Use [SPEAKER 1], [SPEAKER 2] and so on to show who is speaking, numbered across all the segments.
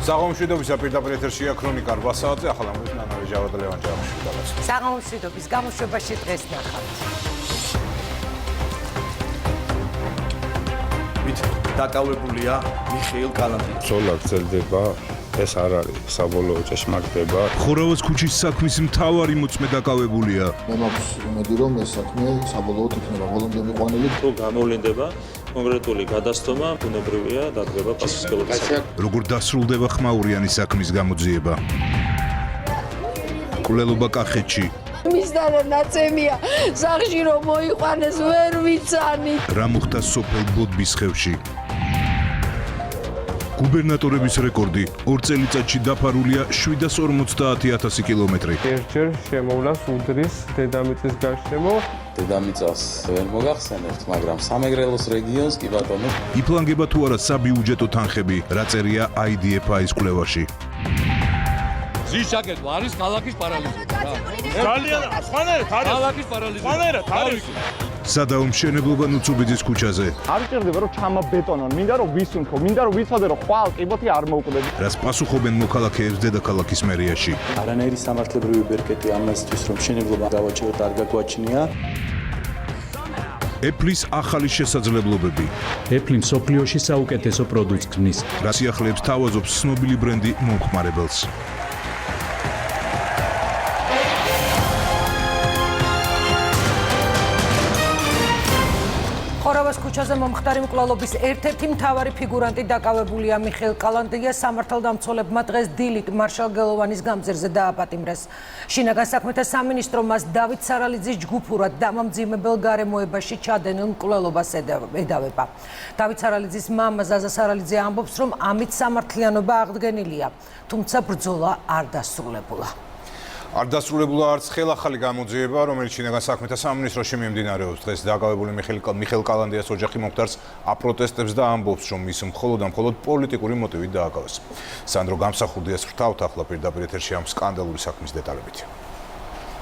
[SPEAKER 1] საღამომშვიდობის პირდაპირ ეთერშია ქრონიკა 8 საათზე ახლა ამბობენ ჯავადლევან ჯავაშვიდობას.
[SPEAKER 2] საღამომშვიდობის გამოშვებაში დღეს ნახავთ.
[SPEAKER 3] დაკავებულია მიხეილ კალანტი.
[SPEAKER 4] ბრძოლა გრძელდება, ეს არ არის საბოლოო ჭეშმარიტება.
[SPEAKER 5] ხორავას ქუჩის საქმის მთავარი მოწმე დაკავებულია.
[SPEAKER 6] მე მაქვს იმედი, რომ ეს საქმე საბოლოოდ იქნება ბოლომდე მიყვანილი.
[SPEAKER 7] თუ გამოვლინდება კონკრეტული გადასტომა, ბუნებრივია დადგება პასუხისმგებლობის.
[SPEAKER 5] როგორ დასრულდება ხმაურიანი საქმის გამოძიება? კვლელობა კახეთში.
[SPEAKER 8] მისდანა ნაცემია, სახში რომ მოიყვანეს ვერ ვიცანი.
[SPEAKER 5] რა მოხდა სოფელ ბოდბისხევში? გუბერნატორების რეკორდი 2 წელიწადში დაფარულია 750,000 კილომეტრი.
[SPEAKER 4] ერთჯერ შემოვლა სუდრის დედამიწის გარშემო.
[SPEAKER 9] დედამიწას ვერ მოგახსენებთ, მაგრამ სამეგრელოს რეგიონს კი ბატონო.
[SPEAKER 5] იფლანგება თუ არა საბიუჯეტო თანხები, რა წერია IDFA-ის კვლევაში.
[SPEAKER 10] ზიშაკეთ არის ქალაქის პარალიზება რა. ძალიან სხვანაირად არის. ქალაქის პარალიზება. სხვანაირად არის.
[SPEAKER 5] სადაო მშენებლობა ნუცუბიძის ქუჩაზე.
[SPEAKER 4] არ ჭირდება რომ ჩამაბეტონონ, მინდა რომ ვისუნთქო, მინდა რომ ვიცოდე რომ ხვალ კიბოთი არ მოუკვდები.
[SPEAKER 5] რას პასუხობენ მოქალაქეებს დედაქალაქის მერიაში.
[SPEAKER 7] არანაირი სამართლებრივი ბერკეტი ამასთვის რომ მშენებლობა გავაჩეროთ არ გაგვაჩნია.
[SPEAKER 5] Apple-ის ახალი შესაძლებლობები.
[SPEAKER 11] Apple მსოფლიოში საუკეთესო პროდუქტს ქმნის.
[SPEAKER 5] რა სიახლეებს თავაზობს ცნობილი ბრენდი მომხმარებელს.
[SPEAKER 2] ხორავას ქუჩაზე მომხდარი მკვლელობის ერთ-ერთი მთავარი ფიგურანტი დაკავებულია მიხეილ კალანდია. სამართალდამცველებმა დღეს დილით მარშალ გელოვანის გამზირზე დააპატიმრეს. შინაგან საქმეთა სამინისტრო მას დავით სარალიძის ჯგუფურად დამამძიმებელ გარემოებაში ჩადენილ მკვლელობას ედავება. დავით სარალიძის მამა ზაზა სარალიძე ამბობს, რომ ამით სამართლიანობა აღდგენილია, თუმცა ბრძოლა არ დასრულებულა.
[SPEAKER 1] არ დასრულებულა არც ხელახალი გამოძიება, რომელიც შინაგან საქმეთა სამინისტროში მიმდინარეობს. დღეს დაკავებული მიხეილ კალანდიას ოჯახი მომხდარს აპროტესტებს და ამბობს, რომ ის მხოლოდ პოლიტიკური მოტივით დააკავეს. სანდრო გამსახურდიას ვრთავთ ახლა პირდაპირ ეთერში ამ სკანდალური საქმის დეტალებით.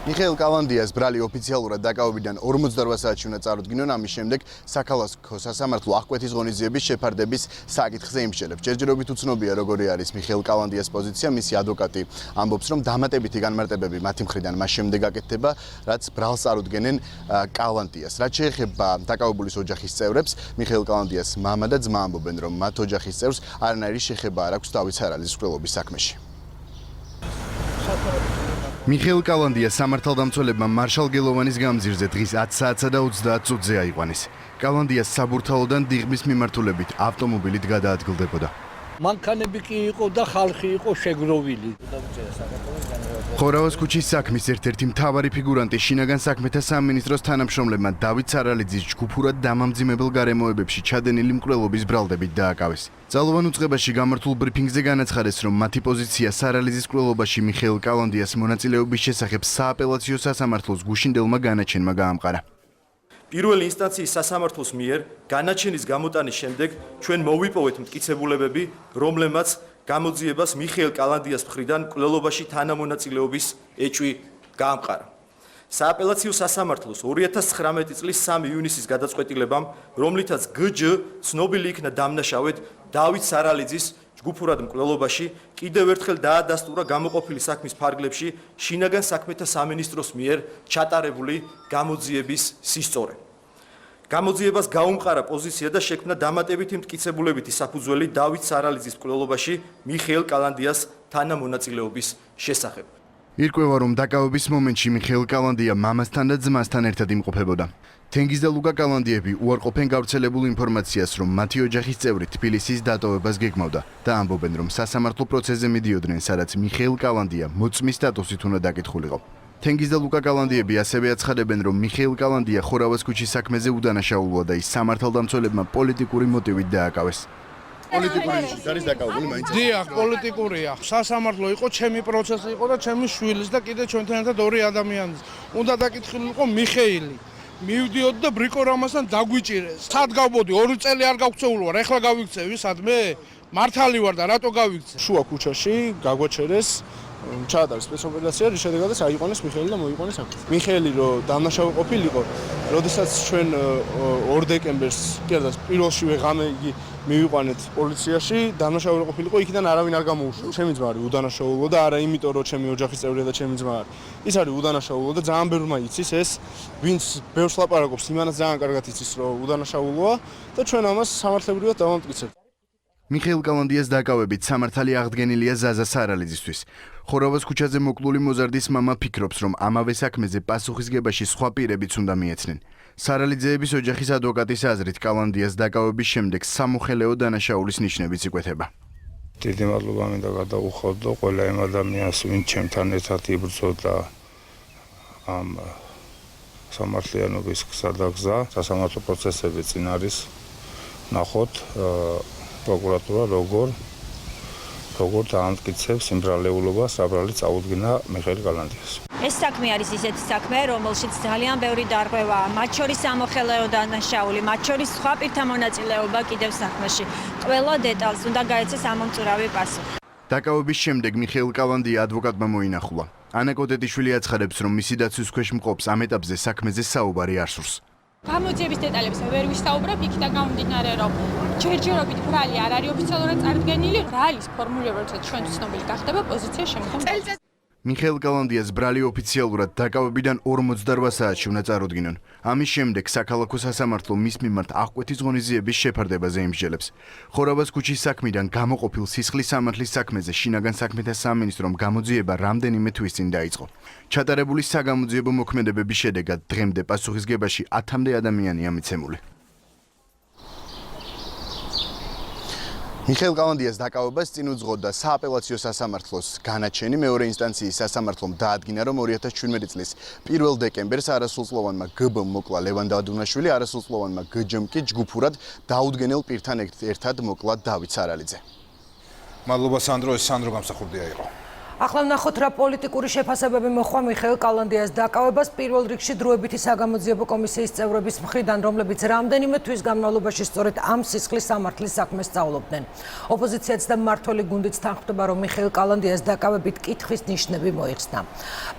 [SPEAKER 12] მიხეილ კალანდიას ბრალი ოფიციალურად დაკავებიდან 48 საათში უნდა წარუდგინონ, ამის შემდეგ საქალაქო სასამართლო აღკვეთის ღონისძიების შეფარდების საკითხზე იმსჯელებს. ჯერჯერობით უცნობია, როგორი არის მიხეილ კალანდიას პოზიცია. მისი ადვოკატი ამბობს, რომ დამატებითი განმარტებები მათი მხრიდან მას შემდეგ აკეთდება, რაც ბრალს წარუდგენენ კალანდიას. რაც შეეხება დაკავებულის ოჯახის წევრებს, მიხეილ კალანდიას მამა და ძმა ამბობენ, რომ მათ ოჯახის წევრს არანაირი შეხება არ აქვს დავით სარალიძის მკვლელობის საქმეში. მიხეილ კალანდია სამართალდამცველებმა მარშალ გელოვანის გამზირზე დღის 10 საათსა და 30 წუთზე აიყვანეს. კალანდიას საბურთალოდან დიღმის მიმართულებით ავტომობილით გადაადგილდებოდა.
[SPEAKER 10] მანქანები კი იყო და ხალხი იყო შეგროვილი.
[SPEAKER 12] ხორავას ქუჩის საქმის ერთ-ერთი მთავარი ფიგურანტი შინაგან საქმეთა სამინისტროს თანამშრომლებმა დავით სარალიძის ჯგუფურად დამამძიმებელ გარემოებებში ჩადენილი მკვლელობის ბრალდებით დააკავეს. ძალოვან უწყებაში გამართულ ბრიფინგზე განაცხადეს, რომ მათი პოზიცია სარალიძის მკვლელობაში მიხეილ კალანდიას მონაწილეობის შესახებ სააპელაციო სასამართლოს გუშინდელმა განაჩენმა გაამყარა.
[SPEAKER 3] პირველი ინსტანციის სასამართლოს მიერ განაჩენის გამოტანის შემდეგ ჩვენ მოვიპოვეთ მტკიცებულებები, რომლებმაც გამოძიებას მიხეილ კალანდიას მხრიდან მკვლელობაში თანამონაწილეობის ეჭვი გაამყარა. სააპელაციო სასამართლოს 2019 წლის 3 ივნისის გადაწყვეტილებამ, რომლითაც GJ ცნობილი იქნა დამნაშავედ დავით სარალიძის ჯგუფურად მკვლელობაში, კიდევ ერთხელ დაადასტურა გამოყოფილი საქმის ფარგლებში შინაგან საქმეთა სამინისტროს მიერ ჩატარებული გამოძიების სისწორე. გამოძიებას გაუმყარა პოზიცია და შექმნა დამატებითი მტკიცებულებითი საფუძველი დავით სარალიძის მკვლელობაში მიხეილ კალანდიას თანამონაწილეობის შესახებ.
[SPEAKER 12] ირკვევა, რომ დაკავების მომენტში მიხეილ კალანდია მამასთან და ძმასთან ერთად იმყოფებოდა. თენგიზ და ლუკა კალანდიები უარყოფენ გავრცელებულ ინფორმაციას, რომ მათი ოჯახის წევრი თბილისის დატოვებას გეგმავდა და ამბობენ, რომ სასამართლო პროცესზე მიდიოდნენ, სადაც მიხეილ კალანდია მოწმის სტატუსით უნდა დაკითხულიყო. თენგიზ და ლუკა კალანდიები ასევე აცხადებენ, რომ მიხეილ კალანდია ხორავას ქუჩის საქმეზე უდანაშაულოა და ის სამართალდამცველებმა პოლიტიკური მოტივით დააკავეს. პოლიტიკური არის დაკავებული მაინც.
[SPEAKER 10] დიახ, პოლიტიკურია. სასამართლო იყო, ჩემი პროცესი იყო და ჩემი შვილის და კიდე ჩვენთან ერთად ორი ადამიანის. უნდა დაკითხულიყო მიხეილი. მივდიოდ და ბრიკორამასთან დაგვიჭირეს. სად გავბოდი? 2 წელი არ გავქცეულ ვარ, ეხლა გავიქცევი სადმე? მართალი ვარ და რატო გავიქცე? შუა ქუჩაში გაგვაჩერეს ჩაატარეს სპეცოპერაცია, რის შედეგადაც აიყვანეს მიხეილი და მოიყვანეს საქმე. მიხეილი რო დამნაშავე ყოფილიყო, როდესაც ჩვენ 2 დეკემბერს, კი არა, პირველშივე ღამე იგი მივიყვანეთ პოლიციაში, დამნაშავე რო ყოფილიყო, იქიდან არავინ არ გამოუშვა. ჩემი ძმა არის უდანაშაულო და არა იმიტომ რომ ჩემი ოჯახის წევრია და ჩემი ძმა არის. ის არის უდანაშაულო და ძალიან ბევრმა იცის ეს, ვინც ბევრს ლაპარაკობს, იმანაც ძალიან კარგად იცის რომ უდანაშაულოა და ჩვენ ამას სამართლებრივად დავამტკიცებთ.
[SPEAKER 12] მიხეილ კალანდიას დაკავებით სამართალი აღდგენილია ზაზა სარალიძისთვის. ხორავას ქუჩაზე მოკლული მოზარდის მამა ფიქრობს, რომ ამავე საქმეზე პასუხისგებაში სხვა პირებიც უნდა მიეცნენ. სარალიძეების ოჯახის ადვოკატის აზრით კალანდიას დაკავების შემდეგ სამოხელეო დანაშაულის ნიშნებიც იკვეთება.
[SPEAKER 10] დიდი მადლობა მინდა გადაუხადო ყველა იმ ადამიანს, ვინც ჩემთან ერთად იბრძოდა ამ სამართლიანობის გზადაგზა, სასამართლო პროცესები წინ არის. ნახოთ პროკურატურა როგორ დაამტკიცებს იმ ბრალეულობას, საბრალი წაუდგინა მიხეილ კალანდიას.
[SPEAKER 13] ეს საქმე არის ისეთი საქმე, რომელშიც ძალიან ბევრი დარღვევაა, მათ შორის სამოხელეო დანაშაული, მათ შორის სხვა პირთა მონაწილეობა კიდევ საქმეში. ყველა დეტალს უნდა გაეცეს ამომწურავი პასუხი.
[SPEAKER 12] დაკავების შემდეგ მიხეილ კალანდია ადვოკატმა მოინახულა. ანა კოტეტიშვილი აცხადებს, რომ მისი დაცვის ქვეშ მყოფს ამ ეტაპზე საქმეზე საუბარი არ სურს.
[SPEAKER 13] გამოძიების დეტალებს ვერ ვისაუბრებ, იქიდან გამომდინარე, რომ ჯერჯერობით ბრალი არ არის ოფიციალურად წარდგენილი, ბრალის ფორმულირება როცა ჩვენ ცნობილი გახდება, პოზიცია შემოხდება.
[SPEAKER 12] მიხეილ კალანდიას ბრალი ოფიციალურად დაკავებიდან 48 საათში უნდა წარუდგინონ. ამის შემდეგ საქალაქო სასამართლო მის მიმართ აღკვეთის ღონისძიების შეფარდებაზე იმსჯელებს. ხორავას ქუჩის საქმიდან გამოყოფილ სისხლის სამართლის საქმეზე შინაგან საქმეთა სამინისტრომ გამოძიება რამდენიმე თვის წინ დაიწყო. ჩატარებული საგამოძიებო მოქმედებების შედეგად დღემდე პასუხისგებაში 10-მდე ადამიანია მიცემული. მიხეილ კალანდიას დაკავებას წინ უძღოდა სააპელაციო სასამართლოს განაჩენი. მეორე ინსტანციის სასამართლომ დაადგინა, რომ 2017 წლის 1 დეკემბერს არასრულწლოვანმა გბ-მ მოკლა ლევან დადუნაშვილი, არასრულწლოვანმა გჯ-მ კი ჯგუფურად დაუდგენელ პირთან ერთად მოკლა დავით სარალიძე.
[SPEAKER 1] მადლობა სანდრო, ეს სანდრო გამსახურდია იყო.
[SPEAKER 2] ახლა ვნახოთ რა პოლიტიკური შეფასებები მოხდა მიხეილ კალანდიას დაკავებას პირველ რიგში დროებითი საგამოძიებო კომისიის წევრების მხრიდან, რომლებიც რამდენიმე თვის განმავლობაში სწორედ ამ სისხლის სამართლის საქმეს სწავლობდნენ. ოპოზიციაც და მმართველი გუნდიც თანხმდება, რომ მიხეილ კალანდიას დაკავებით კითხვის ნიშნები მოიხსნა.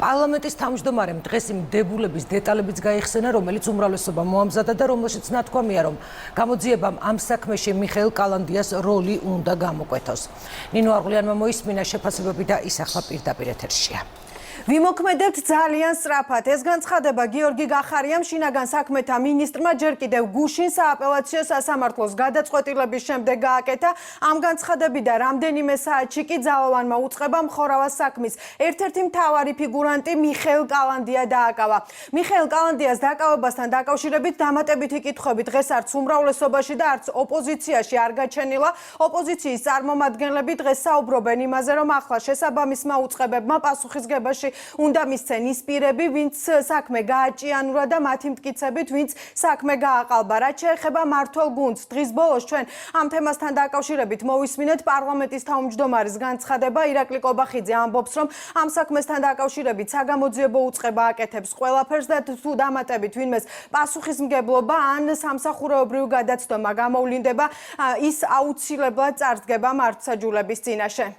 [SPEAKER 2] პარლამენტის თავმჯდომარემ დღეს იმ დებულების დეტალებიც გაიხსენა, რომელიც უმრავლესობა მოამზადა და რომელშიც ნათქვამია, რომ გამოძიებამ ამ საქმეში მიხეილ კალანდიას როლი უნდა გამოკვეთოს. ნინო არღულიანმა მოისმინა შეფასებები და ის ახლა პირდაპირ ეთერშია.
[SPEAKER 14] ვიმოქმედებთ ძალიან სწრაფად. ეს განცხადება გიორგი გახარიამ შინაგან საქმეთა მინისტრმა ჯერ კიდევ გუშინ სააპელაციო სასამართლოს გადაწყვეტილების შემდეგ გააკეთა. ამ განცხადებიდან რამდენიმე საათში კი ძალოვანმა უწყებამ ხორავას საქმის ერთ-ერთი მთავარი ფიგურანტი მიხეილ კალანდია დააკავა. მიხეილ კალანდიას დაკავებასთან დაკავშირებით დამატებითი კითხვები დღეს არც უმრავლესობაში და არც ოპოზიციაში არ გაჩენილა. ოპოზიციის წარმომადგენლები დღეს საუბრობენ იმაზე, რომ ახლა შესაბამისმა უწყებებმა პასუხისგებაში უნდა მისცენ ის პირები, ვინც საქმე გააჭიანურა და მათი მტკიცებით, ვინც საქმე გააყალბა. რაც შეეხება მმართველ გუნდს, დღის ბოლოს ჩვენ ამ თემასთან დაკავშირებით მოვისმინეთ პარლამენტის თავმჯდომარის განცხადება. ირაკლი კობახიძე ამბობს, რომ ამ საქმესთან დაკავშირებით საგამოძიებო უწყება აკეთებს ყველაფერს და თუ დამატებით ვინმეს პასუხისმგებლობა ან სამსახურეობრივი გადაცდომა გამოვლინდება, ის აუცილებლად წარსდგება მართლმსაჯულების წინაშე.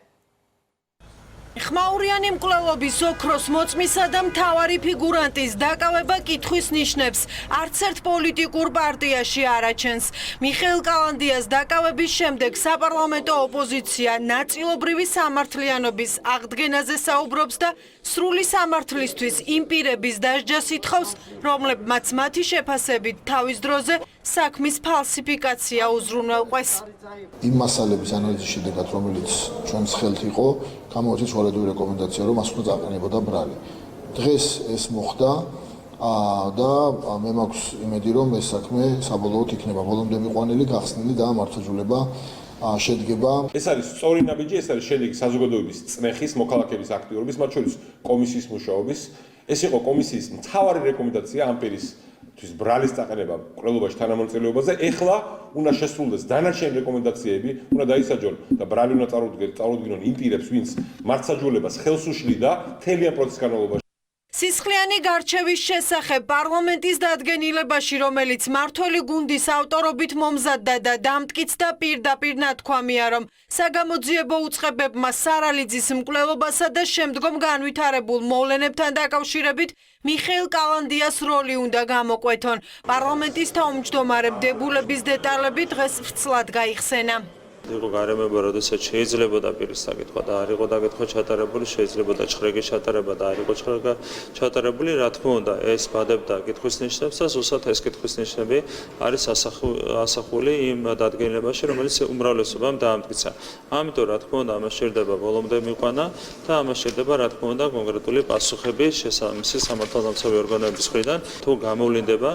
[SPEAKER 2] ხმაურიანი მკვლელობის ოქროს მოწმისა და მთავარი ფიგურანტის დაკავება კითხვის ნიშნებს არც ერთ პოლიტიკურ პარტიაში არ აჩენს. მიხეილ კალანდიას დაკავების შემდეგ საპარლამენტო ოპოზიცია ნაწილობრივი სამართლიანობის აღდგენაზე საუბრობს და სრული სამართლისთვის იმ პირების დასჯას ითხოვს, რომლებმაც მათი შეფასებით თავის დროზე საქმის ფალსიფიკაცია უზრუნველყვეს.
[SPEAKER 6] იმ მასალების ანალიზის შედეგად, რომელიც ჩვენს ხელთ იყო, გამოიწვია უარედური რეკომენდაცია, რომ მას უნდა წაყენებოდა ბრალი. დღეს ეს მოხდა და მე მაქვს იმედი, რომ ეს საქმე საბოლოოდ იქნება ბოლომდე მიყვანილი, გახსნილი და მართლმსაჯულება შედგება.
[SPEAKER 15] ეს არის სწორი ნაბიჯი, ეს არის შედეგი საზოგადოების წნეხის, მოქალაქეების აქტიურობის, მათ შორის კომისიის მუშაობის. ეს იყო კომისიის მთავარი რეკომენდაცია ამ პირის ბრალის წაყენება მკვლელობაში თანამონაწილეობაზე. ეხლა უნდა შესრულდეს დანარჩენი რეკომენდაციები, უნდა დაისაჯონ და ბრალი უნდა წარუდგინონ იმ პირებს, ვინც მართლმსაჯულებას ხელს უშლიდა მთელი ამ პროცესის განმავლობაში.
[SPEAKER 2] სისხლის
[SPEAKER 14] ხუთწლიანი გარჩევის შესახებ პარლამენტის დადგენილებაში, რომელიც მართველი გუნდის ავტორობით მომზადდა და დამტკიცდა პირდაპირ ნათქვამია, რომ საგამოძიებო უწყებებმა სარალიძის მკვლელობასა და შემდგომ განვითარებულ მოვლენებთან დაკავშირებით მიხეილ კალანდიას როლი უნდა გამოკვეთონ. პარლამენტის თავმჯდომარე დებულების დეტალები დღეს ვრცლად გაიხსენა.
[SPEAKER 7] იყო გარემოება, როდესაც შეიძლებოდა პირის საკითხვა და არ იყო დაკითხვა ჩატარებული, შეიძლებოდა ჭხრეგი ჩატარება და არ იყო ჭხრეგი ჩატარებული, რა თქმა უნდა, ეს ბადებდა კითხვის ნიშნებს და ზუსტად ეს კითხვის ნიშნები არის ასახული იმ დადგენილებაში, რომელიც უმრავლესობამ დაამტკიცა. ამიტომ, რა თქმა უნდა, ამას შეიძლება ბოლომდე მიყვანა და ამას შეიძლება, რა თქმა უნდა, კონკრეტული პასუხები შესაბამისი სამართალდამცავი ორგანოების მხრიდან, თუ გამოვლინდება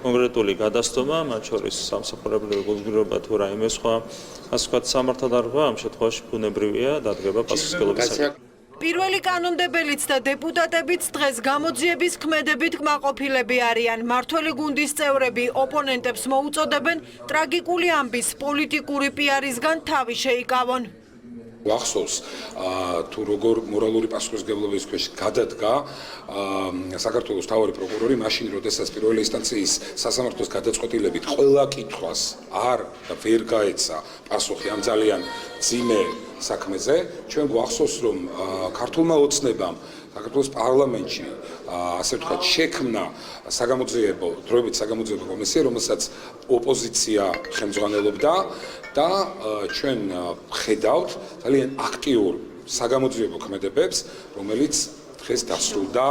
[SPEAKER 7] კონკრეტული გადასტომა, მათ შორის სამსახურებრივი გულგრილობა თუ რაიმე სხვა სამართალდამცავი ამ შემთხვევაში ბუნებრივია დადგება პასუხისმგებლობისაგან.
[SPEAKER 14] პირველი კანონმდებელიც და დეპუტატებიც დღეს გამოძიების ქმედებით კმაყოფილები არიან. მართველი გუნდის წევრები ოპონენტებს მოუწოდებენ ტრაგიკული ამბის პოლიტიკური პიარისგან თავი შეიკავონ.
[SPEAKER 16] ახსოვს თუ როგორ მორალური პასუხისმგებლობის ქვეშ გადადგა საქართველოს მთავარი პროკურორი მაშინ, როდესაც პირველი ინსტანციის სასამართლოს გადაწყვეტილებით ყველა კითხვას ვერ გაეცა პასუხი ამ ძალიან ძიმე საქმეზე. ჩვენ გვახსოვს, რომ ქართულმა ოცნებამ საქართველოს პარლამენტში ასე ვთქვათ შექმნა დროებით საგამოძიებო კომისია, რომელსაც ოპოზიცია ხელმძღვანელობდა და ჩვენ ხედავთ ძალიან აქტიურ საგამოძიებო ქმედებებს, რომელიც დღეს დასრულდა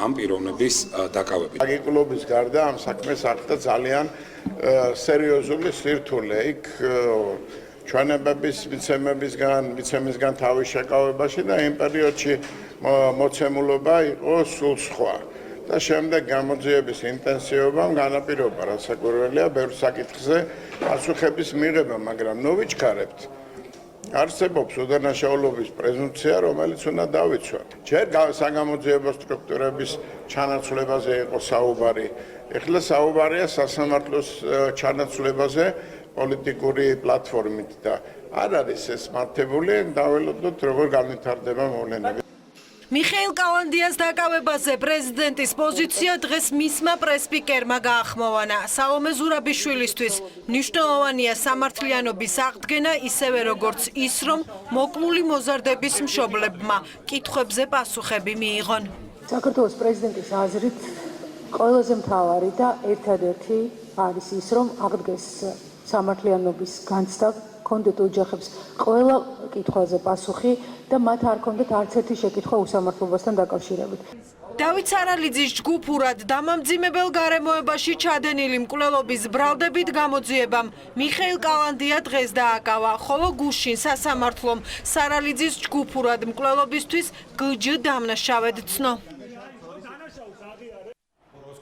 [SPEAKER 16] ამ პიროვნების დაკავებით.
[SPEAKER 17] აგიკულობის გარდა ამ საქმეს ახდა ძალიან სერიოზული სირთულე იქ ჩვენებების მიცემისგან თავის შეკავებაში და იმ პერიოდში მოცემულობა იყო სულ სხვა. და შემდეგ გამოძიების ინტენსივობამ განაპირობა, რასაკვირველია, ბევრ საკითხზე პასუხების მიღება, მაგრამ ნოვიჩქარებთ. არსებობს უდანაშაულობის პრეზუმპცია, რომელიც უნდა დავიცვათ. ჯერ საგამოძიებო სტრუქტურების ჩანაცვლებაზე იყო საუბარი, ეხლა საუბარია სასამართლოს ჩანაცვლებაზე პოლიტიკური პლატფორმით და არ არის ეს მართებული, დაველოდოთ როგორ განვითარდება მოვლენები.
[SPEAKER 14] მიხეილ კალანდიას დაკავებაზე პრეზიდენტის პოზიცია დღეს მისმა პრესპიკერმა გაახმოვანა. სალომე ზურაბიშვილისთვის მნიშვნელოვანია სამართლიანობის აღდგენა, ისევე როგორც ის, რომ მოკლული მოზარდების მშობლებმა კითხვებზე პასუხები მიიღონ.
[SPEAKER 18] საქართველოს პრეზიდენტის აზრით ყველაზე მთავარი და ერთადერთი არის ის, რომ აღდგეს სამართლიანობის განცდა, კონდეთ ოჯახებს ყველა კითხვაზე პასუხი და მათ არ კონდეთ არც ერთი შეკითხვა უსამართლობასთან დაკავშირებით.
[SPEAKER 14] დავით სარალიძის ჯგუფურად დამამძიმებელ გარემოებაში ჩადენილი მკვლელობის ბრალდებით გამოძიებამ მიხეილ კალანდია დღეს დააკავა, ხოლო გუშინ სასამართლომ სარალიძის ჯგუფურად მკვლელობისთვის გჯ დამნაშავედ ცნო.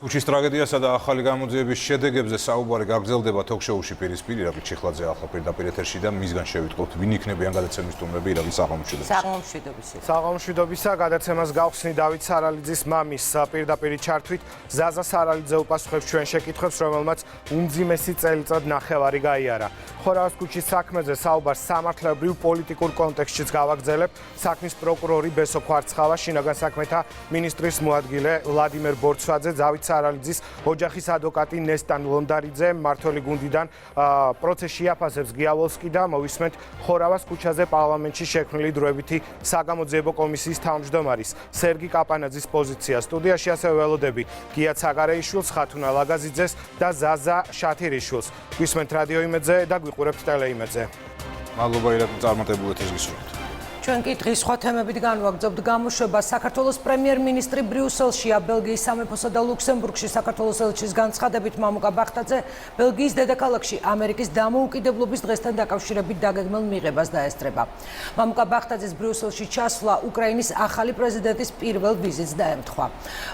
[SPEAKER 1] ქუჩის ტრაგედიასა და ახალი გამოძიების შედეგებზე საუბარი გაგრძელდება თოქ-შოუში პირისპირ ირაკლი ჩიხლაძე ახლა პირდაპირ ეთერში და მისგან შევიტყობთ ვინ იქნებიან გადაცემის სტუმრები ირაკლი
[SPEAKER 10] საღამოშვიდობისა გადაცემას გავხსნი დავით სარალიძის მამის პირდაპირ ჩართვით ზაზა სარალიძე უპასუხებს ჩვენ შეკითხვებს, რომელმაც უმძიმესი წელიწად ნახევარი გაიარა. ხორავის ქუჩის საქმეზე საუბარს სამართლებრივ პოლიტიკურ კონტექსტშიც გავაგრძელებ. საქმის პროკურორი ბესო ხვარცხავა, შინაგან საქმეთა მინისტრის მოადგილე ვლადიმერ ბორცვაძე, დავით სარალიძის ოჯახის ადვოკატი ნესტან ლონდარიძე, მართველი გუნდიდან პროცესში აფასებს გიავალსკი და მოვისმენთ ხორავას ქუჩაზე პარლამენტში შექმნილი დროებითი საგამოძიებო კომისიის თავმჯდომარის სერგი კაპანაძის პოზიცია. სტუდიაში ასევე ველოდები გია ცაგარეიშვილს, ხათუნა ლაგაზიძეს და ზაზა შათირიშვილს. გვისმენთ რადიო იმედზე და გვიყურებთ ტელე იმედზე.
[SPEAKER 1] მადლობა ირაკლი, წარმატებულად ეს გისურვებთ.
[SPEAKER 2] ჩვენ კი დღის სხვა თემებით განვაგრძობთ გამოშვება. საქართველოს პრემიერ-მინისტრი ბრიუსელშია. ბელგიის სამეფოსა და ლუქსემბურგში საქართველოს ელჩის განცხადებით მამუკა ბახტაძე ბელგიის დედაქალაქში ამერიკის დამოუკიდებლობის დღესთან დაკავშირებით დაგეგმილ მიღებას დაესწრება. მამუკა ბახტაძეს ბრიუსელში ჩასვლა უკრაინის ახალი პრეზიდენტის პირველ ვიზიტს დაემთხვა.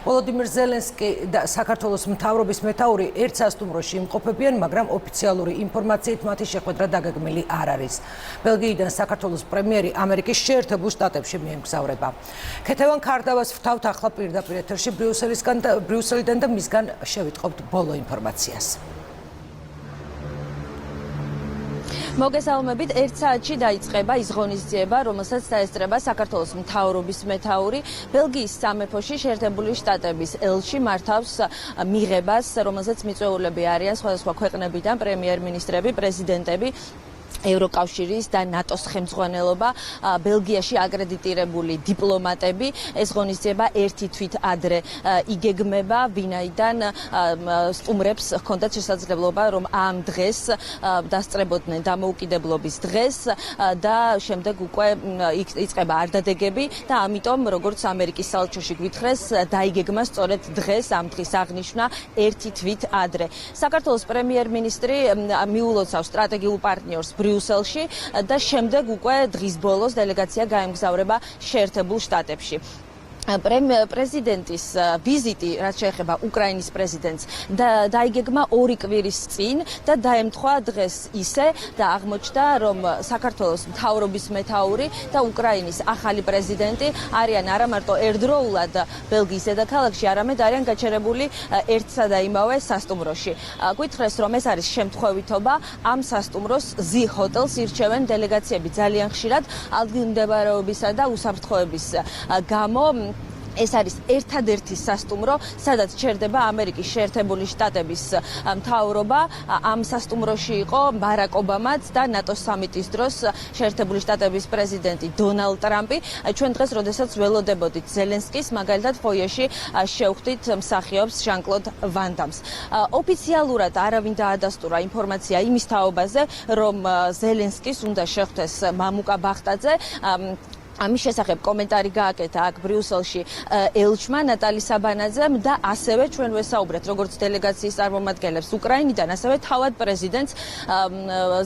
[SPEAKER 2] ვოლოდიმირ ზელენსკი და საქართველოს მთავრობის მეთაური ერთ სასტუმროში იმყოფებიან, მაგრამ ოფიციალური ინფორმაციით მათი შეხვედრა დაგეგმილი არ არის. ბელგიიდან საქართველოს პრემიერი ამერიკის შეერთებულ შტატებში მიემგზავრება. ქეთევან ქარდავას ვთავთ ახლა პირდაპირ ეთერში ბრიუსელიდან და მისგან შევიტყობთ ბოლო ინფორმაციას.
[SPEAKER 19] მოგესალმებით, 1 საათში დაიწყება ის ღონისძიება, რომელსაც დაესწრება საქართველოს მთავრობის მეთაური, ბელგიის სამეფოში შეერთებული შტატების ელჩი მართავს მიღებას, რომელსაც მიწვეულები არიან სხვადასხვა ქვეყნებიდან პრემიერ-მინისტრები, პრეზიდენტები, ევროკავშირის და ნატოს ხელმძღვანელობა, ბელგიაში აკრედიტირებული დიპლომატები. ეს ღონისძიება ერთი თვით ადრე იგეგმება, ვინაიდან სტუმრებს ჰქონდათ შესაძლებლობა, რომ ამ დღეს დასწრებოდნენ დამოუკიდებლობის დღეს და შემდეგ უკვე იწყება არდადეგები და ამიტომ, როგორც ამერიკის საელჩოში გვითხრეს, დაიგეგმა სწორედ დღეს ამ დღის აღნიშვნა ერთი თვით ადრე. საქართველოს პრემიერ-მინისტრი მიულოცავს სტრატეგიულ პარტნიორს ბრიუსელში და შემდეგ უკვე დღის ბოლოს დელეგაცია გაემგზავრება შეერთებულ შტატებში. პრეზიდენტის ვიზიტი, რაც შეეხება უკრაინის პრეზიდენტს, დაიგეგმა 2 კვირის წინ და დაემთხვა დღეს ისე და აღმოჩნდა, რომ საქართველოს მთავრობის მეთაური და უკრაინის ახალი პრეზიდენტი არიან არა მარტო ერთდროულად ბელგიის დედაქალაქში, არამედ არიან გაჩერებული ერთსა და იმავე სასტუმროში. გითხრეს, რომ ეს არის შემთხვევითობა, ამ სასტუმროს ზი ჰოტელს ირჩევენ დელეგაციები ძალიან ხშირად ადგილმდებარეობისა და უსაფრთხოების გამო. ეს არის ერთადერთი სასტუმრო, სადაც ჩერდება ამერიკის შეერთებული შტატების მთავრობა. ამ სასტუმროში იყო ბარაკ ობამაც და ნატოს სამიტის დროს შეერთებული შტატების პრეზიდენტი დონალდ ტრამპი. ჩვენ დღეს, როდესაც ველოდებოდით ზელენსკის, მაგალითად ფოიეში შევხვდით მსახიობს ჟან-კლოდ ვან დამს. ოფიციალურად არავინ დაადასტურა ინფორმაცია იმის თაობაზე, რომ ზელენსკის უნდა შეხვდეს მამუკა ბახტაძე. ამის შესახებ კომენტარი გააკეთა აქ ბრიუსელში ელჩმა ნატალი საბანაძემ და ასევე ჩვენ ვესაუბრეთ როგორც დელეგაციის წარმომადგენლებს უკრაინიდან, ასევე თავად პრეზიდენტს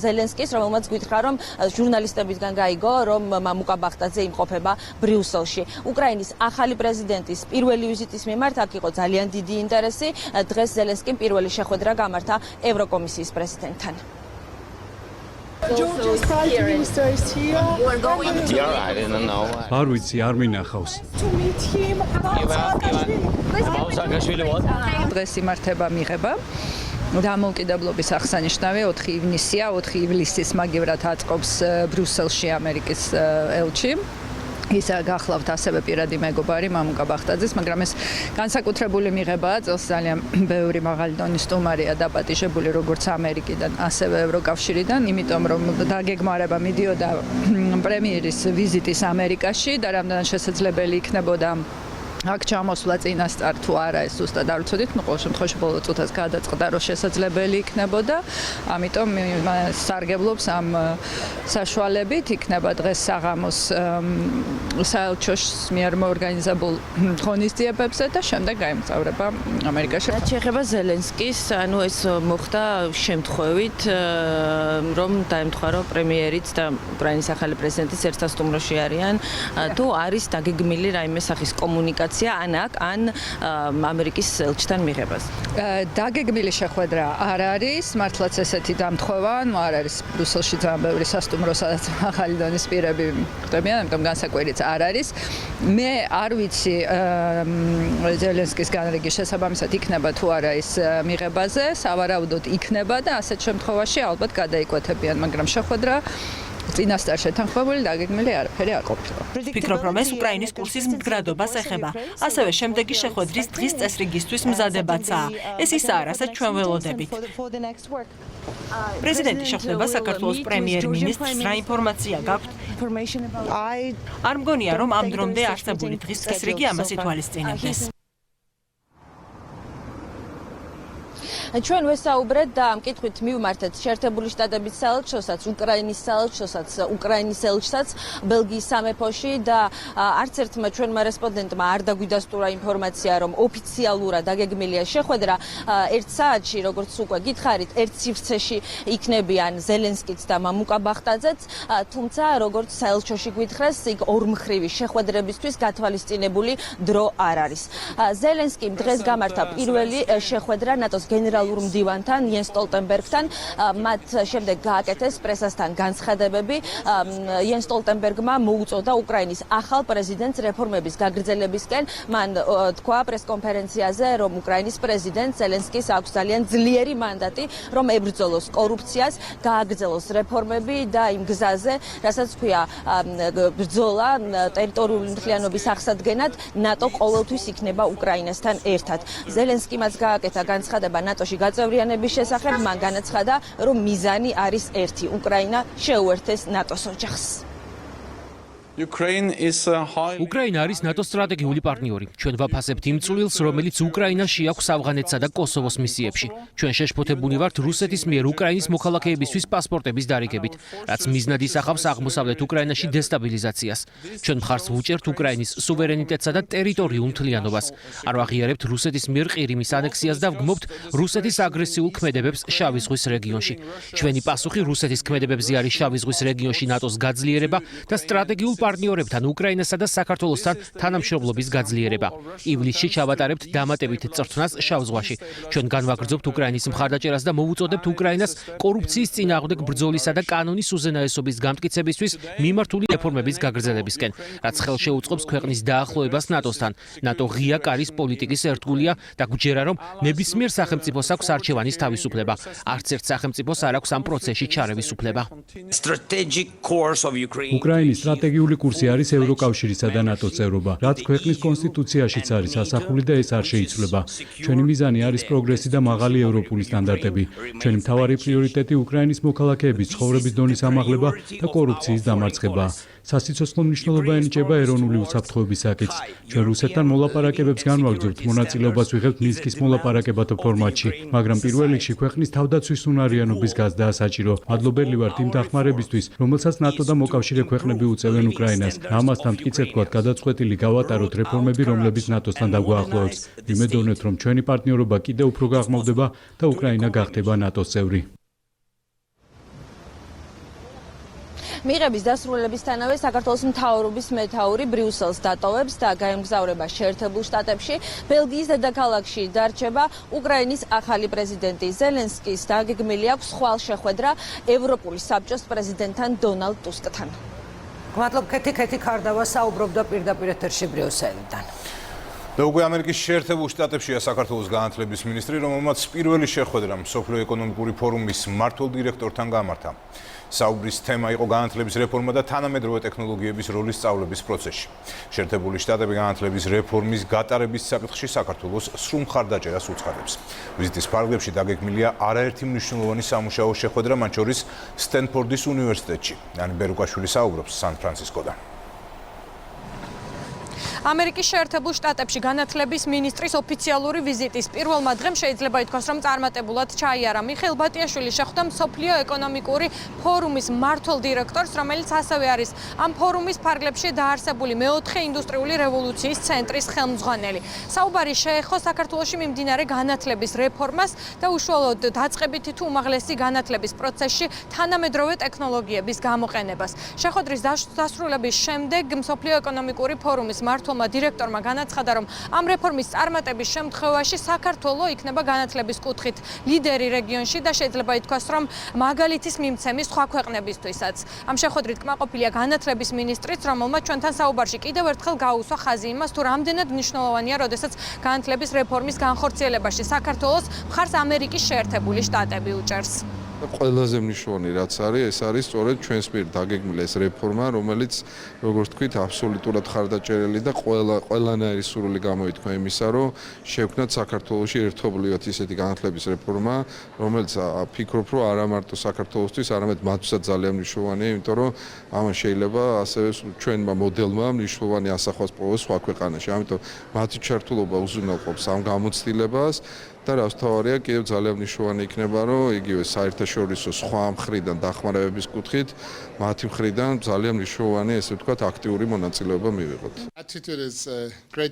[SPEAKER 19] ზელენსკის, რომელმაც გითხრა, რომ ჟურნალისტებისგან გაიგო, რომ მამუკა ბახტაძე იმყოფება ბრიუსელში. უკრაინის ახალი პრეზიდენტის პირველი ვიზიტის მიმართ აქ იყო ძალიან დიდი ინტერესი. დღეს ზელენსკიმ პირველი შეხვედრა გამართა ევროკომისიის პრეზიდენტთან.
[SPEAKER 11] არ ვიცი, არ მინახავს.
[SPEAKER 20] დღეს იმართება მიღება. დამოუკიდებლობის აღსანიშნავი 4 ივნისია, 4 ივლისის მაგივრად აწყობს ბრიუსელში ამერიკის ელჩი. ის გახლავთ ასევე პირადი მეგობარი მამუკა ბახტაძის, მაგრამ ეს განსაკუთრებული მიღებაა, წელს ძალიან ბევრი მაღალი დონის სტუმარია დაპატიჟებული როგორც ამერიკიდან, ასევე ევროკავშირიდან, იმიტომ რომ დაგეგმარება მიდიოდა პრემიერის ვიზიტის ამერიკაში და რამდენად შესაძლებელი იქნებოდა აქ ჩამოსვლა წინასწარ თუ არა, ეს ზუსტად არ ვიცოდით, ყოველ შემთხვევაში ბოლო წუთას გადაწყდა, რომ შესაძლებელი იქნებოდა, ამიტომ სარგებლობს ამ საშუალებით, იქნება დღეს საღამოს საელჩოს მიერ მოორგანიზებულ ღონისძიებებზე და შემდეგ გაემგზავრება ამერიკაში.
[SPEAKER 19] რაც შეეხება ზელენსკის, ანუ ეს მოხდა შემთხვევით, რომ დაემთხვა, რომ პრემიერიც და უკრაინის ახალი პრეზიდენტიც ერთ სასტუმროში არიან, თუ არის დაგეგმილი რაიმე სახის კომუნიკაცია ან ამერიკის ელჩთან მიღებას.
[SPEAKER 20] დაგეგმილი შეხვედრა არ არის, მართლაც ესეთი დამთხოვა, არ არის ბრიუსელში ძალიან ბევრი სასტუმრო, სადაც ახალი დონის პირები ხდებიან, ამიტომ განსაკვირიც არ არის. მე არ ვიცი ზელენსკის განრიგის შესაბამისად იქნება თუ არა ის მიღებაზე, სავარაუდოდ იქნება და ასეთ შემთხვევაში ალბათ გადაიკვეთებიან, მაგრამ შეხვედრა წინასწარ შეთანხმებული დაგეგმილი არაფერი არ ყოფილა.
[SPEAKER 21] ვფიქრობ, რომ ეს უკრაინის კურსის მდგრადობას ეხება. ასევე შემდეგი შეხვედრის დღის წესრიგისთვის მზადებაცაა. ეს ისაა, რასაც ჩვენ ველოდებით. პრეზიდენტი შეხვდება საქართველოს პრემიერ-მინისტრს, რა ინფორმაცია გაქვთ? არ მგონია, რომ ამ დრომდე არსებული დღის წესრიგი ამას ითვალისწინებდეს.
[SPEAKER 19] ჩვენ ვესაუბრეთ და ამ კითხვით მივმართეთ შეერთებული შტატების საელჩოსაც, უკრაინის საელჩოსაც, უკრაინის ელჩსაც ბელგიის სამეფოში და არც ერთმა ჩვენმა რესპონდენტმა არ დაგვიდასტურა ინფორმაცია, რომ ოფიციალურად დაგეგმილია შეხვედრა 1 საათში, როგორც უკვე გითხარით, ერთ სივრცეში იქნებიან ზელენსკიც და მამუკა ბახტაძეც, თუმცა როგორც საელჩოში გითხრეს, იქ ორმხრივი შეხვედრებისთვის გათვალისწინებული დრო არ არის. ზელენსკიმ დღეს გამართა პირველი შეხვედრა ნატოს გენერალ გენერალურ მდივანთან იენს სტოლტენბერგთან. მათ შემდეგ გააკეთეს პრესასთან განცხადებები. იენს სტოლტენბერგმა მოუწოდა უკრაინის ახალ პრეზიდენტს რეფორმების გაგრძელებისკენ. მან თქვა პრესკონფერენციაზე, რომ უკრაინის პრეზიდენტ ზელენსკის აქვს ძალიან ძლიერი მანდატი, რომ ებრძოლოს კორუფციას, გააგრძელოს რეფორმები და იმ გზაზე, რასაც ქვია ბრძოლა ტერიტორიული მთლიანობის აღსადგენად, ნატო ყოველთვის იქნება უკრაინასთან ერთად. ზელენსკიმაც გააკეთა განცხადება ნატოში გაწევრიანების შესახებ, მან განაცხადა, რომ მიზანი არის ერთი, უკრაინა შეუერთეს ნატოს ოჯახს.
[SPEAKER 8] უკრაინა არის ნატოს სტრატეგიული პარტნიორი. ჩვენ ვაფასებთ იმ წვლილს, რომელიც უკრაინაში აქვს ავღანეთსა და კოსოვოს მისიებში. ჩვენ შეშფოთებულნი ვართ რუსეთის მიერ უკრაინის მოქალაქეებისთვის პასპორტების დარიგებით, რაც მიზნად ისახავს აღმოსავლეთ უკრაინაში დესტაბილიზაციას. ჩვენ მხარს ვუჭერთ უკრაინის სუვერენიტეტსა და ტერიტორიულ მთლიანობას. არ ვაღიარებთ რუსეთის მიერ ყირიმის ანექსიას და ვგმობთ რუსეთის აგრესიულ ქმედებებს შავი ზღვის რეგიონში. ჩვენი პასუხი რუსეთის ქმედებებზე არის შავი ზღვის რეგიონში ნატოს გაძლიერება და სტრატეგიულ პარტნიორებთან უკრაინასა და საქართველოსთან თანამშრომლობის გაძლიერება. ივლისში ჩავატარებთ დამატებით წრთნას შავ ზღვაში. ჩვენ განვაგრძობთ უკრაინის მხარდაჭერას და მოვუწოდებთ უკრაინას კორუფციის წინააღმდეგ ბრძოლისა და კანონის უზენაესობის გამტკიცებისთვის მიმართული რეფორმების გაგრძელებისკენ, რაც ხელშეუწყობს ქვეყნის დაახლოებას ნატოსთან. ნატო ღია კარის პოლიტიკის ერთგულია და გვჯერა, რომ ნებისმიერ სახელმწიფოს აქვს არჩევანის თავისუფლება. არც ერთ სახელმწიფოს არ აქვს ამ პროცესში ჩარევის უფლება.
[SPEAKER 11] უკრაინის სტრატეგიული კურსი არის ევროკავშირისა და ნატოს წევრობა, რაც ქვეყნის კონსტიტუციაშიც არის ასახული და ეს არ შეიცვლება. ჩვენი მიზანი არის პროგრესი და მაღალი ევროპული სტანდარტები. ჩვენი მთავარი პრიორიტეტი უკრაინის მოქალაქეების ცხოვრების დონის ამაღლება და კორუფციის დამარცხება. სასიცოცხლო მნიშვნელობა ენიჭება ეროვნული უსაფრთხოების საკითხს. ჩვენ რუსეთთან მოლაპარაკებებს განვაგრძობთ, მონაწილეობას ვიღებთ მინსკის მოლაპარაკებათა ფორმატში, მაგრამ პირველ რიგში ქვეყნის თავდაცვის უნარიანობის გაზდაა საჭირო. მადლობელი ვართ იმ დახმარებისთვის, რომელსაც ნატო და მოკავშირე ქვეყნები უწევენ უკრაინას. ამასთან მტკიცედ ვთქვათ, გადაწყვეტილი გავატაროთ რეფორმები, რომლებიც ნატოსთან დაგვაახლოვებს. ვიმედოვნებთ, რომ ჩვენი პარტნიორობა კიდევ უფრო გაღრმავდება და უკრაინა გახდება ნატოს წევრი.
[SPEAKER 19] მიღების დასრულებისთანავე საქართველოს მთავრობის მეთაური ბრიუსელს დატოვებს და გაემგზავრება შეერთებულ შტატებში. ბელგიის დედაქალაქში დარჩება უკრაინის ახალი პრეზიდენტი. ზელენსკის დაგეგმილი აქვს ხვალ შეხვედრა ევროპული საბჭოს პრეზიდენტთან დონალდ ტუსკთან.
[SPEAKER 2] მადლობ ქეთი ქარდავა საუბრობდა პირდაპირ ეთერში ბრიუსელიდან.
[SPEAKER 1] და უკვე ამერიკის შეერთებულ შტატებშია საქართველოს განათლების მინისტრი, რომელმაც პირველი შეხვედრა მსოფლიო ეკონომიკური ფორუმის მმართველ დირექტორთან გამართა. საუბრის თემა იყო განათლების რეფორმა და თანამედროვე ტექნოლოგიების როლის სწავლების პროცესში. შეერთებული შტატები განათლების რეფორმის გატარების საკითხში საქართველოს სრულ მხარდაჭერას უცხადებს. ვიზიტის ფარგლებში დაგეგმილია არაერთი მნიშვნელოვანი სამუშაო შეხვედრა, მათ შორის სტენფორდის უნივერსიტეტში. ანი ბერუკაშვილი საუბრობს სან-ფრანცისკოდან.
[SPEAKER 22] ამერიკის შეერთებულ შტატებში განათლების მინისტრის ოფიციალური ვიზიტის პირველმა დღემ შეიძლება ითქვას, რომ წარმატებულად ჩაიარა. მიხეილ ბატიაშვილი შეხვდა მსოფლიო ეკონომიკური ფორუმის მმართველ დირექტორს, რომელიც ასევე არის ამ ფორუმის ფარგლებში დაარსებული მეოთხე ინდუსტრიული რევოლუციის ცენტრის ხელმძღვანელი. საუბარი შეეხო საქართველოში მიმდინარე განათლების რეფორმას და უშუალოდ დაწყებითი თუ უმაღლესი განათლების პროცესში თანამედროვე ტექნოლოგიების გამოყენებას. შეხვედრის დასრულების შემდეგ მსოფლიო ეკონომიკური ფორუმის მმართველ დირექტორმა განაცხადა, რომ ამ რეფორმის წარმატების შემთხვევაში საქართველო იქნება განათლების კუთხით ლიდერი რეგიონში და შეიძლება ითქვას, რომ მაგალითის მიმცემი სხვა ქვეყნებისთვისაც. ამ შეხვედრით კმაყოფილია განათლების მინისტრიც, რომელმაც ჩვენთან საუბარში კიდევ ერთხელ გაუსვა ხაზი იმას, თუ რამდენად მნიშვნელოვანია, როდესაც განათლების რეფორმის განხორციელებაში საქართველოს მხარს ამერიკის შეერთებული შტატები უჭერს.
[SPEAKER 23] ყველაზე მნიშვნელოვანი რაც არის, ეს არის სწორედ ჩვენს მიერ დაგეგმილი ეს რეფორმა, რომელიც როგორც თქვით, აბსოლუტურად ხარდაჭერილი და ყველანაირი სურვილი გამოითქვა იმისა, რომ შევქმნათ საქართველოში ერთობლივად ისეთი განათლების რეფორმა, რომელიც ფიქრობ, რომ არა მარტო საქართველოსთვის, არამედ მათთვისაც ძალიან მნიშვნელოვანია, იმიტომ რომ ამან შეიძლება ასევე ჩვენმა მოდელმა მნიშვნელოვანი ასახვას პოვოს სხვა ქვეყანაში. ამიტომ მათი ჩართულობა უზრუნველყოფს ამ გამოცდილებას. და რაც თავარია, კიდევ ძალიან მნიშვნელოვანი იქნება, რომ იგივე საერთაშორისო სხვა მხრიდან დახმარებების კუთხით, მათი მხრიდან ძალიან მნიშვნელოვანი, ესე ვთქვათ, აქტიური მონაწილეობა მივიღოთ.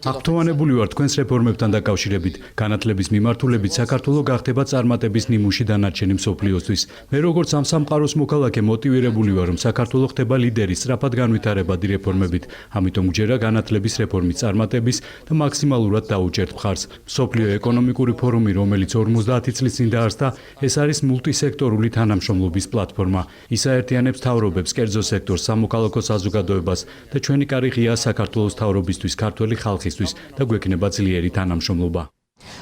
[SPEAKER 11] აქტუალებული ვარ თქვენს რეფორმებთან დაკავშირებით. განათლების მიმართულებით საქართველო გახდება წარმატების ნიმუში დანარჩენი მსოფლიოსთვის. მე როგორც ამ სამყაროს მოქალაქე მოტივირებული ვარ, რომ საქართველო ხდება ლიდერი სწრაფად განვითარებადი რეფორმებით. ამიტომ გჯერა განათლების რეფორმის წარმატების და მაქსიმალურად დაუჭერთ მხარს. მსოფლიო ეკონომიკური ფორუმის ფორუმი, რომელიც 50 წლის წინ დაარსდა, ეს არის მულტისექტორული თანამშრომლობის პლატფორმა. ის აერთიანებს მთავრობებს, კერძო სექტორს, სამოქალაქო საზოგადოებას და ჩვენი კარი ღია საქართველოს მთავრობისთვის, ქართველი ხალხისთვის და გვექნება ძლიერი თანამშრომლობა.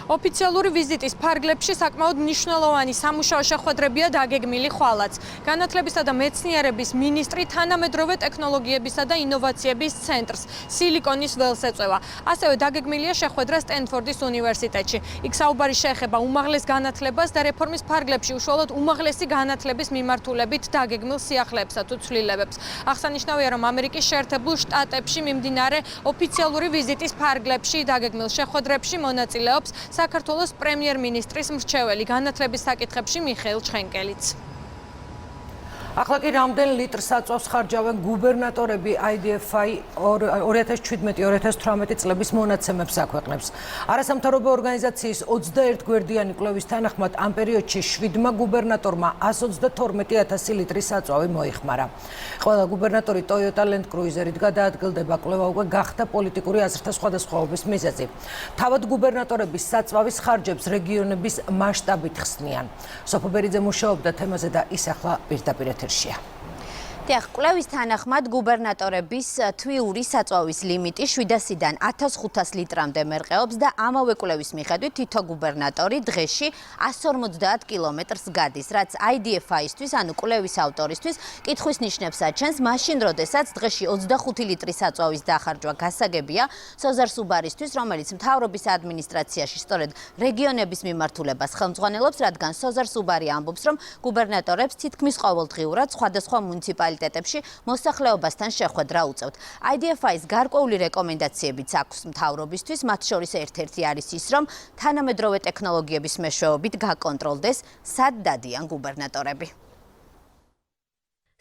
[SPEAKER 22] ოფიციალური ვიზიტის ფარგლებში საკმაოდ მნიშვნელოვანი სამუშაო შეხვედრებია დაგეგმილი ხვალაც. განათლებისა და მეცნიერების მინისტრი თანამედროვე ტექნოლოგიებისა და ინოვაციების ცენტრს სილიკონის ველს ეწევა. ასევე დაგეგმილია შეხვედრა სტენფორდის უნივერსიტეტში. იქ საუბარი შეეხება უმაღლეს განათლებას და რეფორმის ფარგლებში უშუალოდ უმაღლესი განათლების მიმართულებით დაგეგმილ სიახლეებსა თუ ცვლილებებს. აღსანიშნავია, რომ ამერიკის შეერთებულ შტატებში მიმდინარე ოფიციალური ვიზიტის ფარგლებში დაგეგმილ შეხვედრებში მონაწილეობს საქართველოს პრემიერ-მინისტრის მრჩეველი განათლების საკითხებში მიხეილ ჩხენკელიც. ახლა კი რამდენ ლიტრ საწვავს ხარჯავენ გუბერნატორები IDF-i 2017-2018 წლების მონაცემებს აქვეყნებს. არასამთავრობო ორგანიზაციის 21 გვერდიანი კვლევის თანახმად ამ პერიოდში 7 გუბერნატორმა 122,000 ლიტრი საწვავი მოიხმარა. ყველა გუბერნატორი Toyota Land Cruiser-ით გადაადგილდება, კვლევა უკვე გახდა პოლიტიკური აზრთა სხვადასხვაობის მიზეზი. თავად გუბერნატორების საწვავის ხარჯებს რეგიონების მასშტაბით ხსნიან. სოფო ბერიძე მუშაობდა თემაზე და ის ახლა პირდაპირ ეთერშია.
[SPEAKER 4] კვლევის თანახმად გუბერნატორების თვიური საწვავის ლიმიტი 700-დან 1500 litrამდე მერყეობს და ამავე კვლევის მიხედვით თითო გუბერნატორი დღეში 150 კილომეტრს გადის, რაც IDF-ისთვის, ანუ კვლევის ავტორისთვის, კითხვის ნიშნებს აჩენს, მაშინ, როდესაც დღეში 25 ლიტრი საწვავის დახარჯვა გასაგებია სოზარ სუბარისთვის, რომელიც მთავრობის ადმინისტრაციაში სწორედ რეგიონების მიმართულებას ხელმძღვანელობს, რადგან სოზარ სუბარი ამბობს, რომ გუბერნატორებს თითქმის ყოველდღიურად სხვადასხვა მუნიციპალიტეტებში მოსახლეობასთან შეხვედრა უწევთ. IDF-ის გარკვეული რეკომენდაციებიც აქვს მთავრობისთვის, მათ შორის ერთ-ერთი არის ის, რომ თანამედროვე ტექნოლოგიების მეშვეობით გაკონტროლდეს, სად დადიან გუბერნატორები.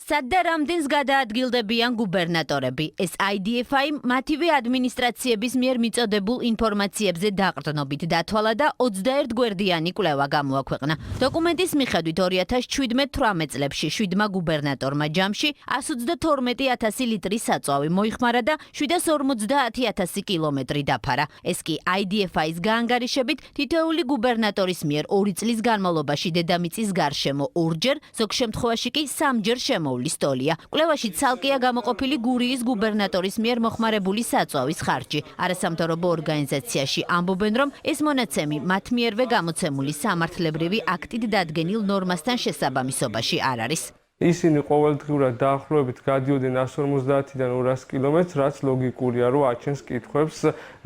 [SPEAKER 4] სად და რამდენს გადაადგილდებიან გუბერნატორები? ეს IDF-i მათივე ადმინისტრაციების მიერ მიწოდებულ ინფორმაციებზე დაყრდნობით დათვალა და 21 გვერდიანი კვლევა გამოაქვეყნა. დოკუმენტის მიხედვით 2017-18 წლებში 7 გუბერნატორმა ჯამში 122,000 ლიტრი საწვავი მოიხმარა და 750,000 კილომეტრი დაფარა. ეს კი IDF-ის გაანგარიშებით თითოეული გუბერნატორის მიერ 2 წლის განმავლობაში დედამიწის გარშემო 2-ჯერ, ზოგ შემთხვევაში კი 3-ჯერ შემოვლი სტოლია. კვლევაში ცალკეა გამოყოფილი გურიის გუბერნატორის მიერ მოხმარებული საწვავის ხარჯი. არასამთავრობო ორგანიზაციაში ამბობენ, რომ ეს მონაცემი მათ მიერვე გამოცემული სამართლებრივი აქტით დადგენილ ნორმასთან შესაბამისობაში არ არის.
[SPEAKER 5] ისინი ყოველდღიურად დაახლოებით გადიოდნენ 150-დან 200 კილომეტრს, რაც ლოგიკურია, რომ აჩენს კითხვებს,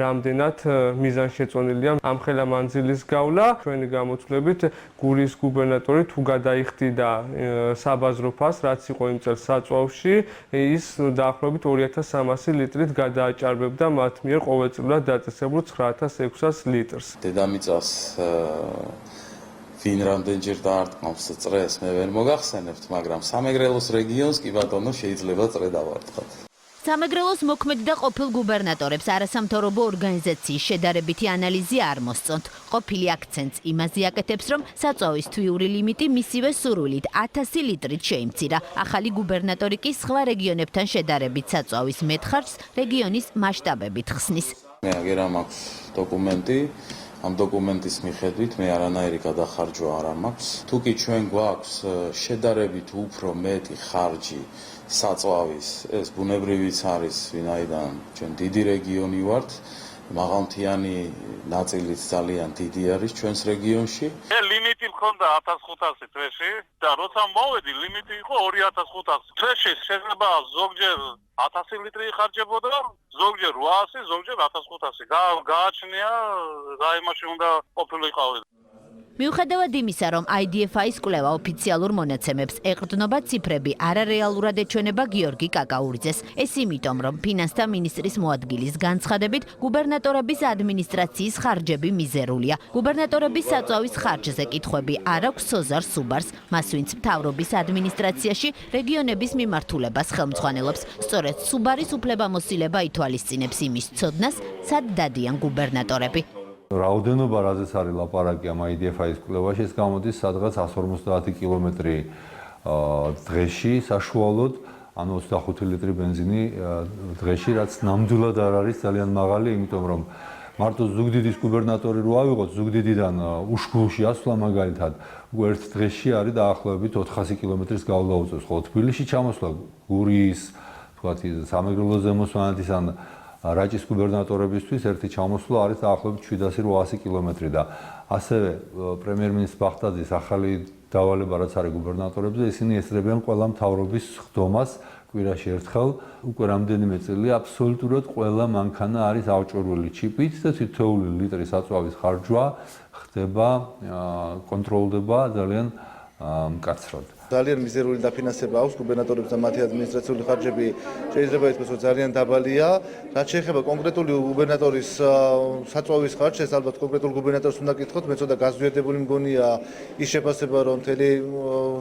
[SPEAKER 5] რამდენად მიზანშეწონილია ამ ხელა მანძილის გავლა. ჩვენი გამოთვლებით, გურიის გუბერნატორი თუ გადაიხდიდა საბაზრო ფასს, რაც იყო იმ წელს საწვავში, ის დაახლოებით 2300 litrით გადააჭარბებდა მათ მიერ ყოველწლიურად დაწესებულ 9600 litrს.
[SPEAKER 9] დედამიწას ვინ რამდენჯერ დაარტყმავს წრეს, მე ვერ მოგახსენებთ, მაგრამ სამეგრელოს რეგიონს კი ბატონო შეიძლება წრე დავარტყათ.
[SPEAKER 4] სამეგრელოს მოქმედ და ყოფილ გუბერნატორებს არასამთავრობო ორგანიზაციის შედარებითი ანალიზი არ მოსწონთ. ყოფილი აქცენტს იმაზე აკეთებს, რომ საწვავის თვიური ლიმიტი მისივე სურვილით 1000 litrით შეიმცირა. ახალი გუბერნატორი კი სხვა რეგიონებთან შედარებით საწვავის მეტხარჯს რეგიონის მასშტაბებით ხსნის.
[SPEAKER 9] მე აგერ მაქვს დოკუმენტი. ამ დოკუმენტის მიხედვით მე არანაირი გადახარჯვა არ მაქვს. თუ კი ჩვენ გვაქვს შედარებით უფრო მეტი ხარჯი საწვავის, ეს ბუნებრივიც არის, ვინაიდან ჩვენ დიდი რეგიონი ვართ, მაღალმთიანი ნაწილიც ძალიან დიდი არის ჩვენს რეგიონში.
[SPEAKER 24] ლიმიტი მქონდა 1500 თვეში და როცა მოვედი ლიმიტი იყო 2500. თვეში შეიძლება ზოგჯერ 1000 ლიტრი ხარჯებოდა, ზოგჯერ 800, ზოგჯერ 1500. გააჩნია რა იმაში უნდა ყოფილიყავი.
[SPEAKER 4] მიუხედავად იმისა, რომ IDF-ის კვლევა ოფიციალურ მონაცემებს ეყრდნობა ციფრები არარეალურად ეჩვენება გიორგი კაკაურიძეს. ეს იმიტომ, რომ ფინანსთა მინისტრის მოადგილის განცხადებით, გუბერნატორების ადმინისტრაციის ხარჯები მიზერულია. გუბერნატორების საწვავის ხარჯზე კითხვები არ აქვს სოზარ სუბარს, მას ვინც მთავრობის ადმინისტრაციაში რეგიონების მიმართულებას ხელმძღვანელობს. სწორედ სუბარის უფლებამოსილება ითვალისწინებს იმის ცოდნას, სად დადიან გუბერნატორები.
[SPEAKER 25] რაოდენობა, რაზეც არის ლაპარაკი ამ IDF-ის კვლევაში, ეს გამოდის სადღაც 150 კილომეტრი დღეში საშუალოდ, ანუ 25 ლიტრი ბენზინი დღეში, რაც ნამდვილად არ არის ძალიან მაღალი, იმიტომ რომ მარტო ზუგდიდის გუბერნატორი რო ავიღოთ, ზუგდიდიდან უშქულში ასვლა მაგალითად უკვე ერთ დღეში არის დაახლოებით 400 კილომეტრის გავლა უწევს, ხოლო თბილისში ჩამოსვლა გურიის, თქვათ სამეგრელო ზემოსვანეთის ან რაჭის გუბერნატორებისთვის ერთი ჩამოსვლა არის დაახლოებით 700-800 კილომეტრი და ასევე პრემიერ-მინისტრის ბახტაძის ახალი დავალება რაც არის გუბერნატორებზე, ისინი ესწრებიან ყველა მთავრობის ხდომას კვირაში ერთხელ, უკვე რამდენიმე წელი აბსოლუტურად ყველა მანქანა არის ავჭურვილი ჩიპით და თითოეული ლიტრი საწვავის ხარჯვა ხდება, კონტროლდება ძალიან მკაცრად.
[SPEAKER 3] ძალიან მიზერული დაფინანსება აქვს გუბერნატორებს და მათი ადმინისტრაციული ხარჯები შეიძლება ითქვას, რომ ძალიან დაბალია. რაც შეეხება კონკრეტული გუბერნატორის საწვავის ხარჯს, ეს ალბათ კონკრეტულ გუბერნატორს უნდა გითხოთ, მე ცოტა გაზვიადებული მგონია ის შეფასება, რომ მთელი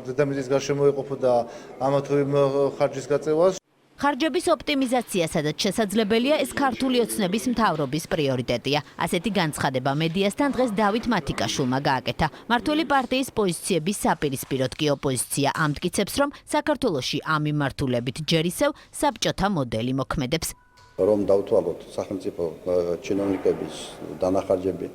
[SPEAKER 3] დედამიწის გარშემო ეყოფოდა ამა თუ იმ ხარჯის გაწევას.
[SPEAKER 4] ხარჯების ოპტიმიზაცია, სადაც შესაძლებელია, ეს ქართული ოცნების მთავრობის პრიორიტეტია. ასეთი განცხადება მედიასთან დღეს დავით მათიკაშვილმა გააკეთა. მმართველი პარტიის პოზიციების საპირისპიროდ კი ოპოზიცია ამტკიცებს, რომ საქართველოში ამ მიმართულებით ჯერ ისევ საბჭოთა მოდელი მოქმედებს.
[SPEAKER 6] რომ დავთვალოთ სახელმწიფო ჩინოვნიკების დანახარჯები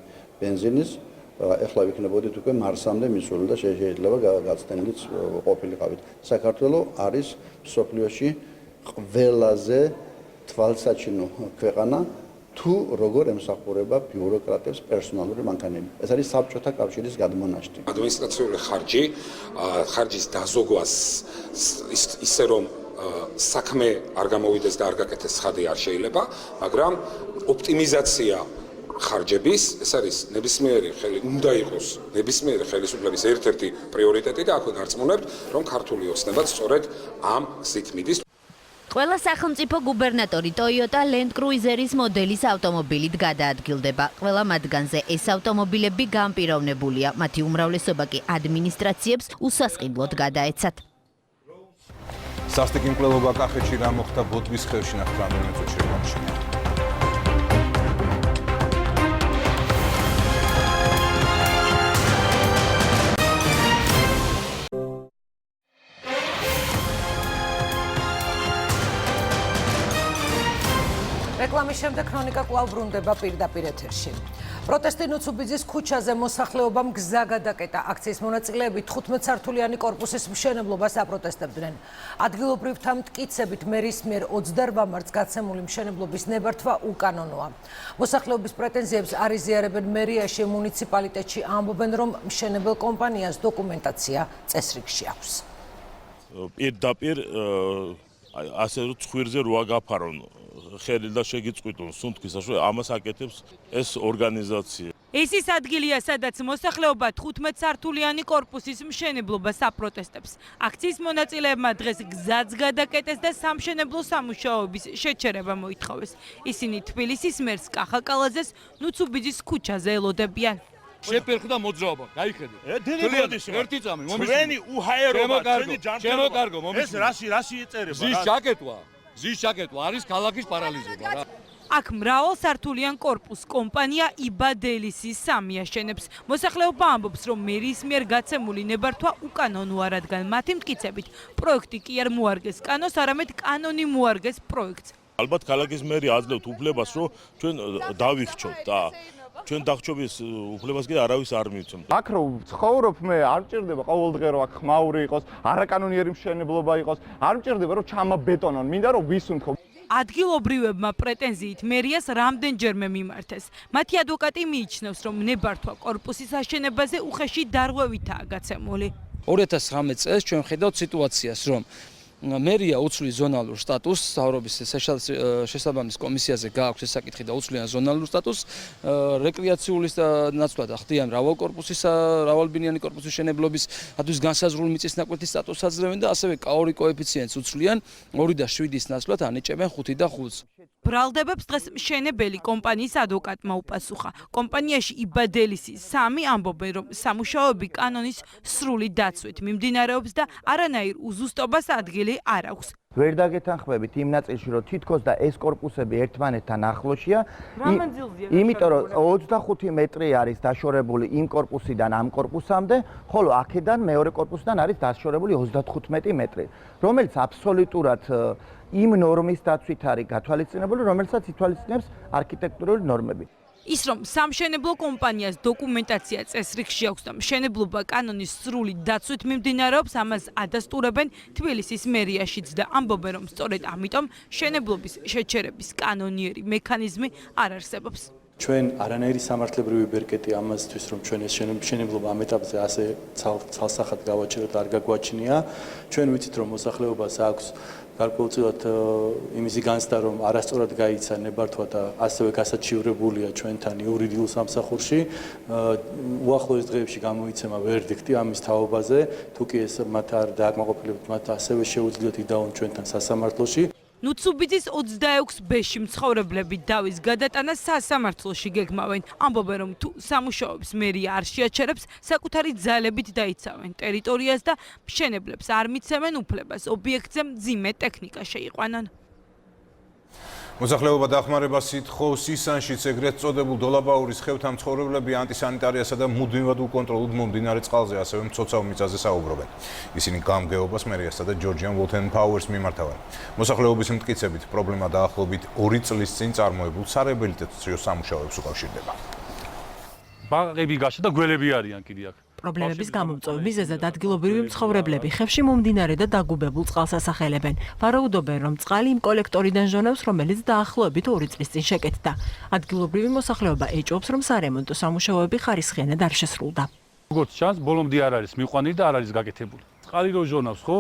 [SPEAKER 6] ბენზინის, ეხლა ვიქნებოდით უკვე მარსამდე მისული და შეიძლება გაცდენილიც ყოფილიყავით. საქართველო არის მსოფლიოში ყველაზე თვალსაჩინო ქვეყანა თუ როგორ ემსახურება ბიუროკრატებს პერსონალური მანქანები. ეს არის საბჭოთა კავშირის გადმონაშთი.
[SPEAKER 16] ადმინისტრაციული ხარჯის დაზოგვას ისე რომ საქმე არ გამოვიდეს და არ გაკეთდეს ცხადი არ შეიძლება, მაგრამ ოპტიმიზაცია ხარჯების ეს არის ნებისმიერი უნდა იყოს ნებისმიერი ხელისუფლების ერთ-ერთი პრიორიტეტი და აქ გარწმუნებთ, რომ ქართული ოცნებაც სწორედ ამ გზით მიდის.
[SPEAKER 4] ყველა სახელმწიფო გუბერნატორი Toyota Land Cruiser-ის მოდელის ავტომობილით გადაადგილდება. ყველა მათგანზე ეს ავტომობილები განპირობებულია, მათი უმრავლესობა კი ადმინისტრაციებს უსასყიდლოდ გადაეცათ.
[SPEAKER 1] სასტიკი მკვლელობა კახეთში რა მოხდა ბოდბის ხევში ნახეთ რამდენიმე წუთში გამჩნია.
[SPEAKER 2] რეკლამის შემდეგ ქრონიკა კვლავ ბრუნდება პირდაპირ ეთერში. პროტესტი ნუცუბიძის ქუჩაზე მოსახლეობამ გზა გადაკეტა. აქციის მონაწილეები 15 სართულიანი კორპუსის მშენებლობას აპროტესტებდნენ. ადგილობრივთა მტკიცებით მერის მიერ 28 მარტს გაცემული მშენებლობის ნებართვა უკანონოა. მოსახლეობის პრეტენზიებს არ იზიარებენ მერიაში, მუნიციპალიტეტში ამბობენ, რომ მშენებელ კომპანიას დოკუმენტაცია წესრიგში აქვს.
[SPEAKER 12] პირდაპირ ასე რომ ცხვირზე რო აგაფარონ ხელი და შეგიწყვიტონ სუნთქვის საშუალებით ამას აკეთებს ეს ორგანიზაცია.
[SPEAKER 13] ეს ის ადგილია, სადაც მოსახლეობა 15 სართულიანი კორპუსის მშენებლობას აპროტესტებს. აქციის მონაწილეებმა დღეს გზაც გადაკეტეს და სამშენებლო სამუშაოების შეჩერება მოითხოვეს. ისინი თბილისის მერს კახაკალაძეს ნუცუბიძის ქუჩაზე ელოდებიან.
[SPEAKER 12] შეფერხდა მოძრაობა, გაიხედეთ.
[SPEAKER 15] ერთი წამი
[SPEAKER 12] მომის. ჩვენი უჰაერობა, ჩვენი ჯანმრთელობა.
[SPEAKER 15] შემოკარგო,
[SPEAKER 12] ეს რაში იწერება?
[SPEAKER 15] ზის ჩაკეტვა არის ქალაქის პარალიზება რა.
[SPEAKER 13] აქ მრავალსართულიან კორპუს კომპანია იბადელისის სამი აშენებს. მოსახლეობა ამბობს, რომ მერის მიერ გაცემული ნებართვა უკანონოა, რადგან მათი მტკიცებით პროექტი კი არ მოარგეს კანონს, არამედ კანონი მოარგეს პროექტს.
[SPEAKER 12] ალბათ ქალაქის მერი აძლევთ უფლებას, რომ ჩვენ დავიხჩოთ და ჩვენ დახჩობის უფლებას კი არავის არ მივცემთ.
[SPEAKER 26] აქ რო ცხოვრობ მე არ მჭირდება ყოველდღე რომ აქ ხმაური იყოს, არაკანონიერი მშენებლობა იყოს, არ მჭირდება რომ ჩამაბეტონონ, მინდა რომ ვისუნთქო.
[SPEAKER 13] ადგილობრივებმა პრეტენზიით მერიას რამდენჯერმე მიმართეს. მათი ადვოკატი მიიჩნევს, რომ ნებართვა კორპუსის აშენებაზე უხეში დარღვევითაა გაცემული.
[SPEAKER 27] 2019 წელს ჩვენ ხედავთ სიტუაციას, რომ მერია უცვლის ზონალურ სტატუსს, საუბრობის შესაბამის კომისიაზე გააქვს ეს საკითხი და უცვლიან ზონალურ სტატუსს, რეკრეაციული ნაცვლად ხდიან მრავალბინიანი კორპუსის შენებლობისათვის განსაზღვრული მიწის ნაკვეთის სტატუსს აძლევენ და ასევე კაორი კოეფიციენტს უცვლიან 2 და 7-ის ნაცვლად ანიჭებენ 5 და 5-ს.
[SPEAKER 13] ბრალდებებს დღეს მშენებელი კომპანიის ადვოკატმა უპასუხა. კომპანიაში იბადელისის სამი ამბობენ, რომ სამუშაოები კანონის სრული დაცვით მიმდინარეობს და არანაირ უზუსტობას ადგილი არ აქვს.
[SPEAKER 26] ვერ დაგეთანხმებით იმ ნაწილში, რომ თითქოს და ეს კორპუსები ერთმანეთთან ახლოშია, იმიტომ რომ 25 მეტრი არის დაშორებული იმ კორპუსიდან ამ კორპუსამდე, ხოლო აქედან მეორე კორპუსიდან არის დაშორებული 35 მეტრი, რომელიც აბსოლუტურად იმ ნორმის დაცვით არის გათვალისწინებული, რომელსაც ითვალისწინებს არქიტექტურული ნორმები.
[SPEAKER 13] ის რომ სამშენებლო კომპანიას დოკუმენტაცია წესრიგში აქვს და მშენებლობა კანონის სრული დაცვით მიმდინარეობს, ამას ადასტურებენ თბილისის მერიაშიც და ამბობენ, რომ სწორედ ამიტომ შენებლობის შეჩერების კანონიერი მექანიზმი არ არსებობს.
[SPEAKER 7] ჩვენ არანაირი სამართლებრივი ბერკეტი ამასთვის, რომ ჩვენ ეს შენებლობა ამ ეტაპზე ასე ცალსახად გავაჩეროთ, არ გაგვაჩნია. ჩვენ ვიცით, რომ მოსახლეობას აქვს გარკვეულწილად იმისი განცდა, რომ არასწორად გაიცა ნებართვა და ასევე გასაჩივრებულია ჩვენთან იურიდიულ სამსახურში. უახლოეს დღეებში გამოიცემა ვერდიქტი ამის თაობაზე, თუ კი ეს მათ არ დააკმაყოფილებთ, მათ ასევე შეუძლიათ იდაონ ჩვენთან სასამართლოში.
[SPEAKER 13] ნუცუბიძის 26B-ში მცხოვრებლები დავის გადატანას სასამართლოში გეგმავენ. ამბობენ, რომ თუ სამუშაოებს მერია არ შეაჩერებს, საკუთარი ძალებით დაიცავენ ტერიტორიას და მშენებლებს არ მიცემენ უფლებას ობიექტზე მძიმე ტექნიკა შეიყვანონ.
[SPEAKER 1] მოსახლეობა დახმარებას ითხოვს ისანშიც ეგრეთ წოდებულ დოლაბაურის ხევთან მცხოვრებლები ანტისანიტარიასა და მუდმივად უკონტროლოდ მომდინარე წყალზე ასევე მცოცავ მიწაზე საუბრობენ. ისინი გამგეობას მერიასა და ჯორჯიან ვოლთენ ფაუერს მიმართავენ. მოსახლეობის მტკიცებით პრობლემა დაახლოებით 2 წლის წინ წარმოებულ სარეაბილიტაციო სამუშაოებს უკავშირდება.
[SPEAKER 10] ბაღები გაშა და გველები არიან კიდე აქ.
[SPEAKER 14] პრობლემების გამომწვევ მიზეზად ადგილობრივი მცხოვრებლები ხევში მომდინარე და დაგუბებულ წყალს ასახელებენ. ვარაუდობენ, რომ წყალი იმ კოლექტორიდან ჟონავს, რომელიც დაახლოებით 2 წლის წინ შეკეთდა. ადგილობრივი მოსახლეობა ეჭვობს, რომ სარემონტო სამუშაოები ხარისხიანად არ შესრულდა.
[SPEAKER 10] როგორც ჩანს, ბოლომდე არ არის მიყვანილი და არ არის გაკეთებული. წყალი რო ჟონავს, ხო?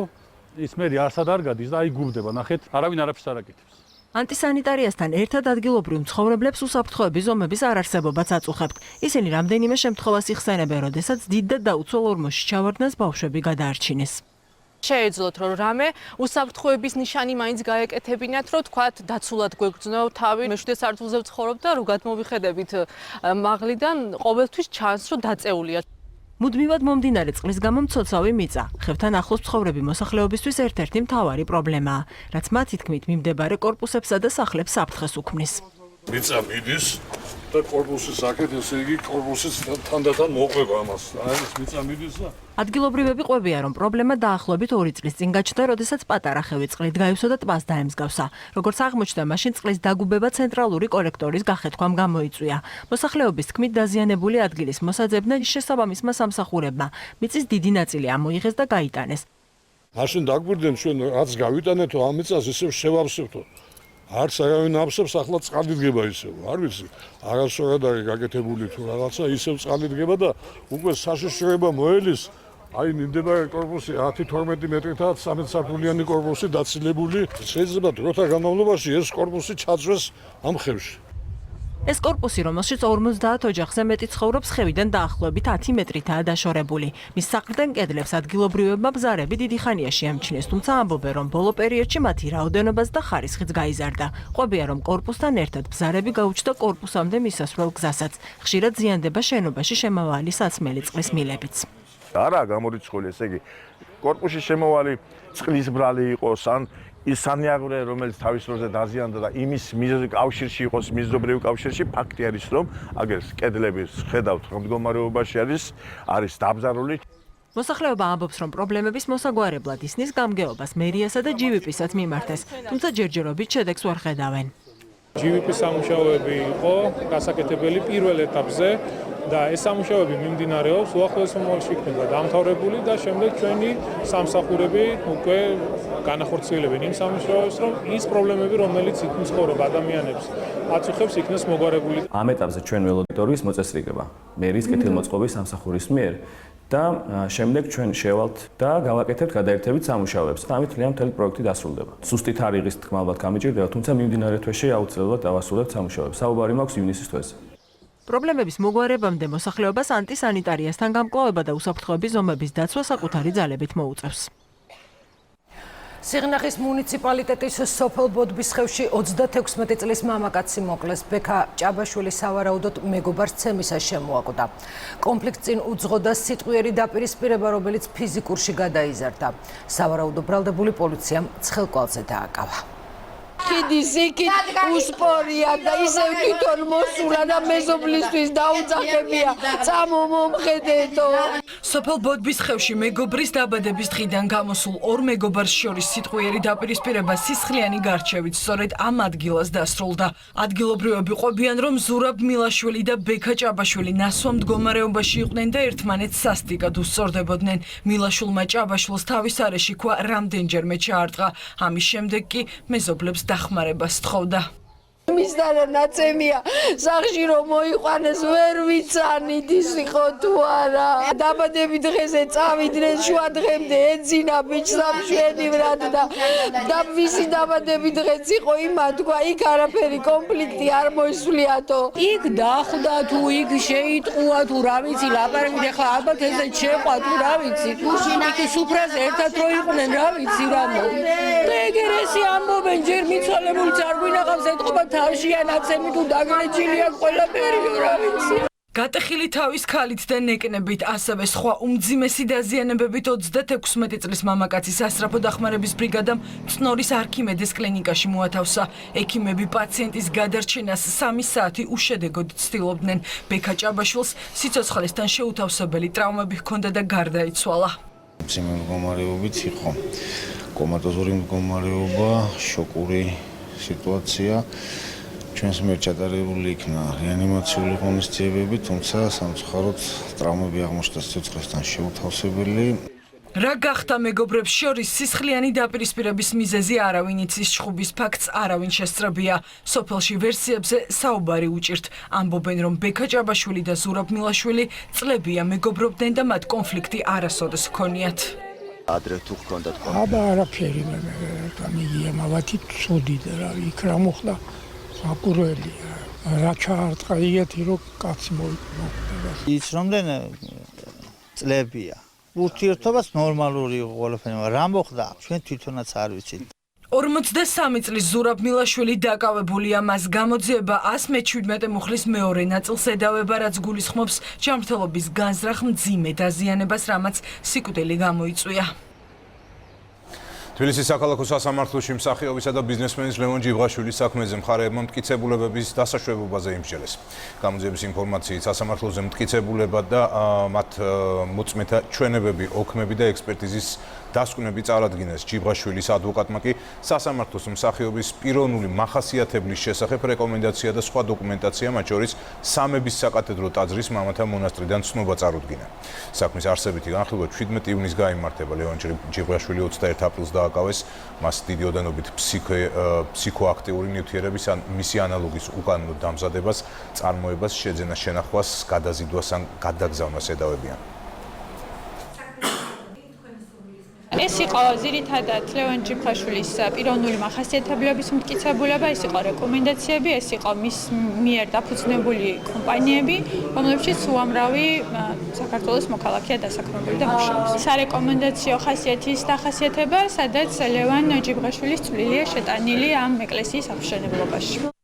[SPEAKER 10] ის მე არასად არ გადის და აი გუბდება, ნახეთ, არავინ არაფერს არ აკეთებს.
[SPEAKER 14] ანტისანიტარიასთან ერთად ადგილობრივ მცხოვრებლებს უსაფრთხოების ზომების არარსებობაც აწუხებთ. ისინი რამდენიმე შემთხვევას იხსენებენ, როდესაც დიდ და დაუცველ ორმოში ჩავარდნას ბავშვები გადაარჩინეს.
[SPEAKER 22] შეეძლოთ, რომ რამე უსაფრთხოების ნიშანი მაინც გაეკეთებინათ, რომ თქვათ დაცულად გვეგრძნო თავი, მე-7 სართულზე ვცხოვრობ და როგად მოვიხედებით მაღლიდან ყოველთვის ჩანს, რომ დაწეულია.
[SPEAKER 14] მუდმივად მომდინარე წყლის გამო მცოცავი მიწა. ხევთან ახლოს მცხოვრები მოსახლეობისთვის ერთ-ერთი მთავარი პრობლემაა, რაც მათი თქმით მიმდებარე კორპუსებსა და სახლებს საფრთხეს უქმნის.
[SPEAKER 12] მიწა მიდის და კორპუსის აქეთ, ესე იგი კორპუსის თანდათან მოყვება ამას. აი ეს მიწა მიდის და
[SPEAKER 14] ადგილობრივები ყვებიან, რომ პრობლემა დაახლოებით 2 წლის წინ გაჩნდა, როდესაც პატარა ხევი წყლით გაივსო და ტბას დაემსგავსა. როგორც აღმოჩნდა, მაშინ წყლის დაგუბება ცენტრალური კოლექტორის გახეთქვამ გამოიწვია. მოსახლეობის თქმით, დაზიანებული ადგილის მოსაძებნად შესაბამისმა სამსახურებმა მიწის დიდი ნაწილი ამოიღეს და გაიტანეს.
[SPEAKER 12] მაშინ დაგვირდნენ ჩვენ რაც გავიტანეთო ამ მიწას ისევ შევავსებთო. არც არავინ აფსებს, ახლა წყალი დგება ისევ. არ ვიცი, არასწორად არის გაკეთებული თუ რაღაცა, ისევ წყალი დგება და უკვე საშიშროება მოელის. აი მიმდებარე კორპუსი 10-12 მეტრითაა 13 სართულიანი კორპუსი დაცილებული. შეიძლება დროთა განმავლობაში ეს კორპუსი ჩაწვეს ამ ხევში.
[SPEAKER 14] ეს კორპუსი, რომელშიც 50 ოჯახზე მეტი ცხოვრობს, ხევიდან დაახლოებით 10 მეტრითაა დაშორებული. მის საყრდენ კედლებს ადგილობრივებმა ბზარები დიდი ხანია შეამჩნიეს, თუმცა ამბობენ, რომ ბოლო პერიოდში მათი რაოდენობას და ხარისხიც გაიზარდა. ყვებიან, რომ კორპუსთან ერთად ბზარები გაუჩნდა კორპუსამდე მისასვლელ გზასაც. ხშირად ზიანდება შენობაში შემავალი საცმელი წყლის მილებიც.
[SPEAKER 17] არაა გამორიცხული, ესე იგი, კორპუსში შემავალი წყლის ბრალი იყოს, ან ის სანიაღვრე, რომელიც თავის დროზე დაზიანდა და იმის კავშირში იყოს, მიზობრივ კავშირში, ფაქტი არის, რომ აგერ კედლები ხედავთ, რომ მდგომარეობაში არის დაბზარული.
[SPEAKER 14] მოსახლეობა ამბობს, რომ პრობლემების მოსაგვარებლად ისნის გამგეობას მერიასა და GVP-საც მიმართეს, თუმცა ჯერჯერობით შედეგს ვერ ხედავენ.
[SPEAKER 5] GVP-ის სამუშაოები იყო გასაკეთებელი პირველ ეტაპზე და ეს სამუშაოები მიმდინარეობს, უახლოეს მომავალში იქნება დამთავრებული და შემდეგ ჩვენი სამსახურები უკვე განახორციელებენ იმ სამუშაოებს, რომ ის პრობლემები, რომელიც იქ მცხოვრებ ადამიანებს აწუხებს, იქნეს მოგვარებული.
[SPEAKER 18] ამ ეტაპზე ჩვენ ველოდებით მოწესრიგება მერის კეთილმოწყობის სამსახურის მიერ და შემდეგ ჩვენ შევალთ და გავაკეთებთ გადაერთებით სამუშაოებს. ამით მთლიანი მთელი პროექტი დასრულდება. სუსტი თარიღის თქმა ალბათ გამიჭირდება, თუმცა მიმდინარე თვეში აუცილებლად დავასრულებთ სამუშაოებს. საუბარი მაქვს ივნისის თვეზე.
[SPEAKER 14] პრობლემების მოგვარებამდე მოსახლეობას ანტისანიტარიასთან გამკლავება და უსაფრთხოების ზომების დაცვა საკუთარი ძალებით მოუწევს.
[SPEAKER 2] სიღნაღის მუნიციპალიტეტის სოფელ ბოდბის ხევში 36 წლის მამაკაცი მოკლეს. ბექა ჭაბაშვილი სავარაუდოდ მეგობარს ცემისას შემოაკვდა. კონფლიქტს წინ უძღოდა სიტყვიერი დაპირისპირება, რომელიც ფიზიკურში გადაიზარდა. სავარაუდო ბრალდებული პოლიციამ ცხელკვალზე დააკავა.
[SPEAKER 20] ხიდის იქით უსპორია და ისევ თვითონ მოსულა და მეზობლისთვის დაუძახებია. წამო მომხედეთო.
[SPEAKER 8] სოფელ ბოდბის ხევში მეგობრის დაბადების დღიდან გამოსულ ორ მეგობარს შორის სიტყვიერი დაპირისპირება სისხლიანი გარჩევით სწორედ ამ ადგილას დასრულდა. ადგილობრივები ყვებიან, რომ ზურაბ მილაშვილი და ბექა ჭაბაშვილი ნასვამ მდგომარეობაში იყვნენ და ერთმანეთს სასტიკად უსწორდებოდნენ. მილაშვილმა ჭაბაშვილს თავის არეში ქვა რამდენჯერმე ჩაარტყა. ამის შემდეგ კი მეზობლებს დახმარება სთხოვდა.
[SPEAKER 20] მისდანა ნაცემია სახში რომ მოიყვანეს ვერ ვიცანით ის იყო თუ არა დაბადების დღეზე წავიდნენ შუა დღემდე ეძინა ბიჭს ამშვენივრად და მისი დაბადების დღეც იყო იმა თქვა იქ არაფერი კონფლიქტი არ მოისვლიათო იქ დახვდა თუ იქ შეიტყუა თუ რა ვიცი ლაპარაკით ახლა ალბათ ესე შეყვა თუ რა ვიცი იქ სუფრაზე ერთად რო იყვნენ რა ვიცი რა და ეგერ ესე ამბობენ ჯერ მიცვალებულიც არ გვინახავს ეთყობა თავშია ნაცემი თუ დაგრეჯილია ყველაფერი რა ვიცი.
[SPEAKER 8] გატეხილი თავის ქალით და ნეკნებით, ასევე სხვა უმძიმესი დაზიანებებით 36 წლის მამაკაცის სასწრაფო დახმარების ბრიგადამ წნორის არქიმედეს კლინიკაში მოათავსა. ექიმები პაციენტის გადარჩენას 3 საათი უშედეგოდ ცდილობდნენ. ბექა ჭაბაშვილს სიცოცხლესთან შეუთავსებელი ტრავმები ჰქონდა და გარდაიცვალა.
[SPEAKER 9] მძიმე მდგომარეობით იყო კომატოზური მდგომარეობა, შოკური სიტუაცია. ჩვენს მიერ ჩატარებული იქნა რეანიმაციული ღონისძიებები, თუმცა სამწუხაროდ ტრავმები აღმოჩნდა სიცოცხლესთან შეუთავსებელი.
[SPEAKER 8] რა გახდა მეგობრებს შორის სისხლიანი დაპირისპირების მიზეზი არავინ იცის, ჩხუბის ფაქტს არავინ შესწრებია. სოფელში ვერსიებზე საუბარი უჭირთ. ამბობენ, რომ ბექა ჭაბაშვილი და ზურაბ მილაშვილი წლებია მეგობრობდნენ და მათ კონფლიქტი არასოდეს ჰქონიათ.
[SPEAKER 11] ადრე თუ გქონდათ
[SPEAKER 19] აბა არაფერი და მიგია მავათი ცუდი და რა იქ რა მოხდა აკურველია რა ჩაარტყა იგეთი რომ კაცი მოიყვნა
[SPEAKER 21] ის რომდენ წლებია ურთიერთობას ნორმალური იყო ყველაფერი რა მოხდა ჩვენ თვითონაც არ ვიცით
[SPEAKER 8] 53 წლის ზურაბ მილაშვილი დაკავებულია მას გამოძიება 117 მუხლის მეორე ნაწილს ედავება რაც გულისხმობს ჯანმრთელობის განზრახ მძიმე დაზიანებას რამაც სიკვდილი გამოიწვია
[SPEAKER 1] თბილისის საქალაქო სასამართლოში მსახიობისა და ბიზნესმენის ლევონ ჯიბრაშვილის საქმეზე მხარეებმა მტკიცებულებების დასაშვებობაზე იმსჯელეს. გამოძიების ინფორმაციით სასამართლოზე მტკიცებულება და მათ მოწმეთა ჩვენებები, ოქმები და ექსპერტიზის დასკვნები წარადგინეს. ჯიბრაშვილის ადვოკატმა კი სასამართლოს მსახიობის პიროვნული მახასიათებლის შესახებ რეკომენდაცია და სხვა დოკუმენტაცია, მათ შორის სამების საკათედრო ტაძრის მამათა მონასტრიდან ცნობა წარუდგინა. საქმის არსებითი განხილვა 17 ივნისს გაიმართება. ლევონ ჯიბრაშვილი 21 აპრილს დააკავეს. მას დიდი ოდენობით ფსიქოაქტიური ნივთიერების ან მისი ანალოგის უკანონო დამზადებას, წარმოებას, შეძენას, შენახვას, გადაზიდვას ან გადაგზავნას ედავებიან.
[SPEAKER 22] ეს იყო ძირითადად ლევონ ჯიბრაშვილის პიროვნული მახასიათებლების მტკიცებულება, ეს იყო რეკომენდაციები, ეს იყო მის მიერ დაფუძნებული კომპანიები, რომლებშიც უამრავი საქართველოს მოქალაქეა დასაქმებული და მუშაობს. სარეკომენდაციო ხასიათის დახასიათება, სადაც ლევონ ჯიბრაშვილის წვლილია შეტანილი ამ ეკლესიის აღმშენებლობაში.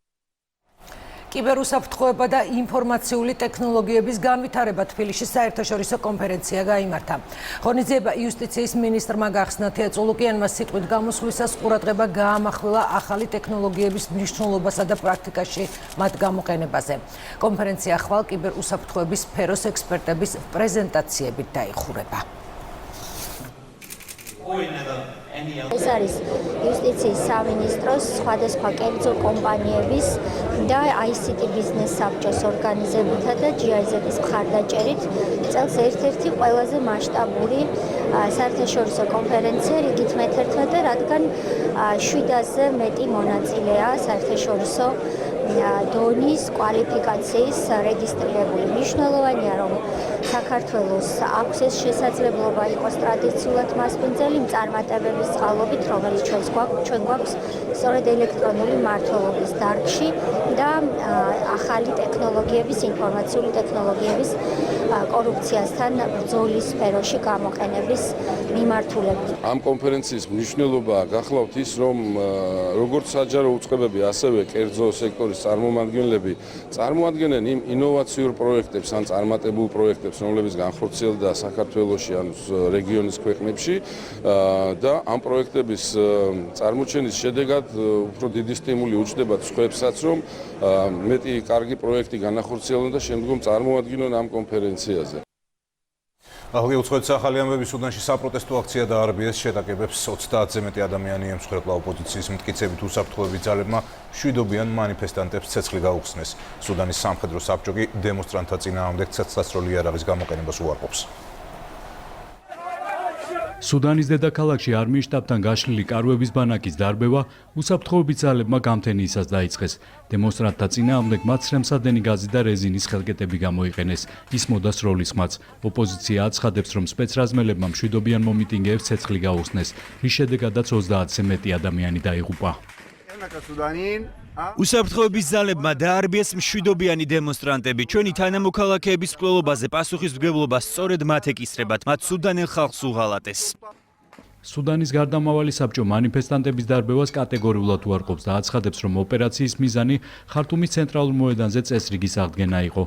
[SPEAKER 2] კიბერუსაფრთხოება და ინფორმაციული ტექნოლოგიების განვითარება თბილისში საერთაშორისო კონფერენცია გაიმართა. ღონისძიება იუსტიციის მინისტრმა გახსნა თეაწოლუკიანმა სიტყვით გამოსვლისას ყურადღება გაამახვილა ახალი ტექნოლოგიების მნიშვნელობასა და პრაქტიკაში მათ გამოყენებაზე. კონფერენცია ახვალ კიბერუსაფრთხოების სფეროს ექსპერტების პრეზენტაციებით დაიხურება.
[SPEAKER 23] ეს არის იუსტიციის სამინისტროს სხვადასხვა კერძო კომპანიების და ICT ბიზნეს საბჭოს ორგანიზებითა და GIZ-ის მხარდაჭერით წელს ერთ-ერთი ყველაზე მასშტაბური საერთაშორისო კონფერენცია რიგით მე-11, რადგან 700-ზე მეტი მონაწილეა საერთაშორისო დონის კვალიფიკაციის რეგისტრირებული. მნიშვნელოვანია, რომ საქართველოს აქვს ეს შესაძლებლობა იყოს ტრადიციულად მასპინძელი წარმატებების წყალობით, რომელიც ჩვენ გვაქვს სწორედ ელექტრონული მმართველობის დარგში და ახალი ტექნოლოგიების, ინფორმაციული ტექნოლოგიების კორუფციასთან ბრძოლის სფეროში გამოყენების მიმართულებით.
[SPEAKER 24] ამ კონფერენციის მნიშვნელობა გახლავთ ის, რომ როგორც საჯარო უწყებები, ასევე კერძო სექტორის წარმომადგენლები წარმოადგენენ იმ ინოვაციურ პროექტებს ან წარმატებულ პროექტებს, რომლებიც განხორციელდა საქართველოში ან რეგიონის ქვეყნებში და ამ პროექტების წარმოჩენის შედეგად უფრო დიდი სტიმული უჩნდება სხვებსაც, რომ მეტი კარგი პროექტი განახორციელონ და შემდგომ წარმოადგინონ ამ კონფერენციაზე.
[SPEAKER 1] ახალი უცხოეთ ახალი ამბები სუდანში საპროტესტო აქცია დაარბიეს შეტაკებებს 30-ზე მეტი ადამიანი ემსხვერპლა ოპოზიციის მტკიცებით უსაფრთხოების ძალებმა მშვიდობიან მანიფესტანტებს ცეცხლი გაუხსნეს. სუდანის სამხედრო საბჭო კი დემონსტრანტთა წინააღმდეგ ცეცხლსასროლი იარაღის გამოყენებას უარყოფს.
[SPEAKER 3] სუდანის დედაქალაქში არმიის შტაბთან გაშლილი კარვების ბანაკის დარბევა უსაფრთხოების ძალებმა გამთენიისას დაიწყეს. დემონსტრანტთა წინააღმდეგ მათ სრემსადენი გაზი და რეზინის ხელკეტები გამოიყენეს. ის მოდა სროლის ხმაც. ოპოზიცია აცხადებს, რომ სპეცრაზმელებმა მშვიდობიან მომიტინგეებს ცეცხლი გაუხსნეს, რის შედეგადაც 30-ზე მეტი ადამიანი დაიღუპა.
[SPEAKER 4] უსაფრთხოების ძალებმა დაარბიეს მშვიდობიანი დემონსტრანტები. ჩვენი თანამოქალაქეების მკვლელობაზე პასუხისმგებლობა სწორედ მათ ეკისრებათ, მათ სუდანელ ხალხს უღალატეს.
[SPEAKER 3] სუდანის გარდამავალი საბჭო მანიფესტანტების დარბევას კატეგორიულად უარყოფს და აცხადებს, რომ ოპერაციის მიზანი ხართუმის ცენტრალურ მოედანზე წესრიგის აღდგენა იყო.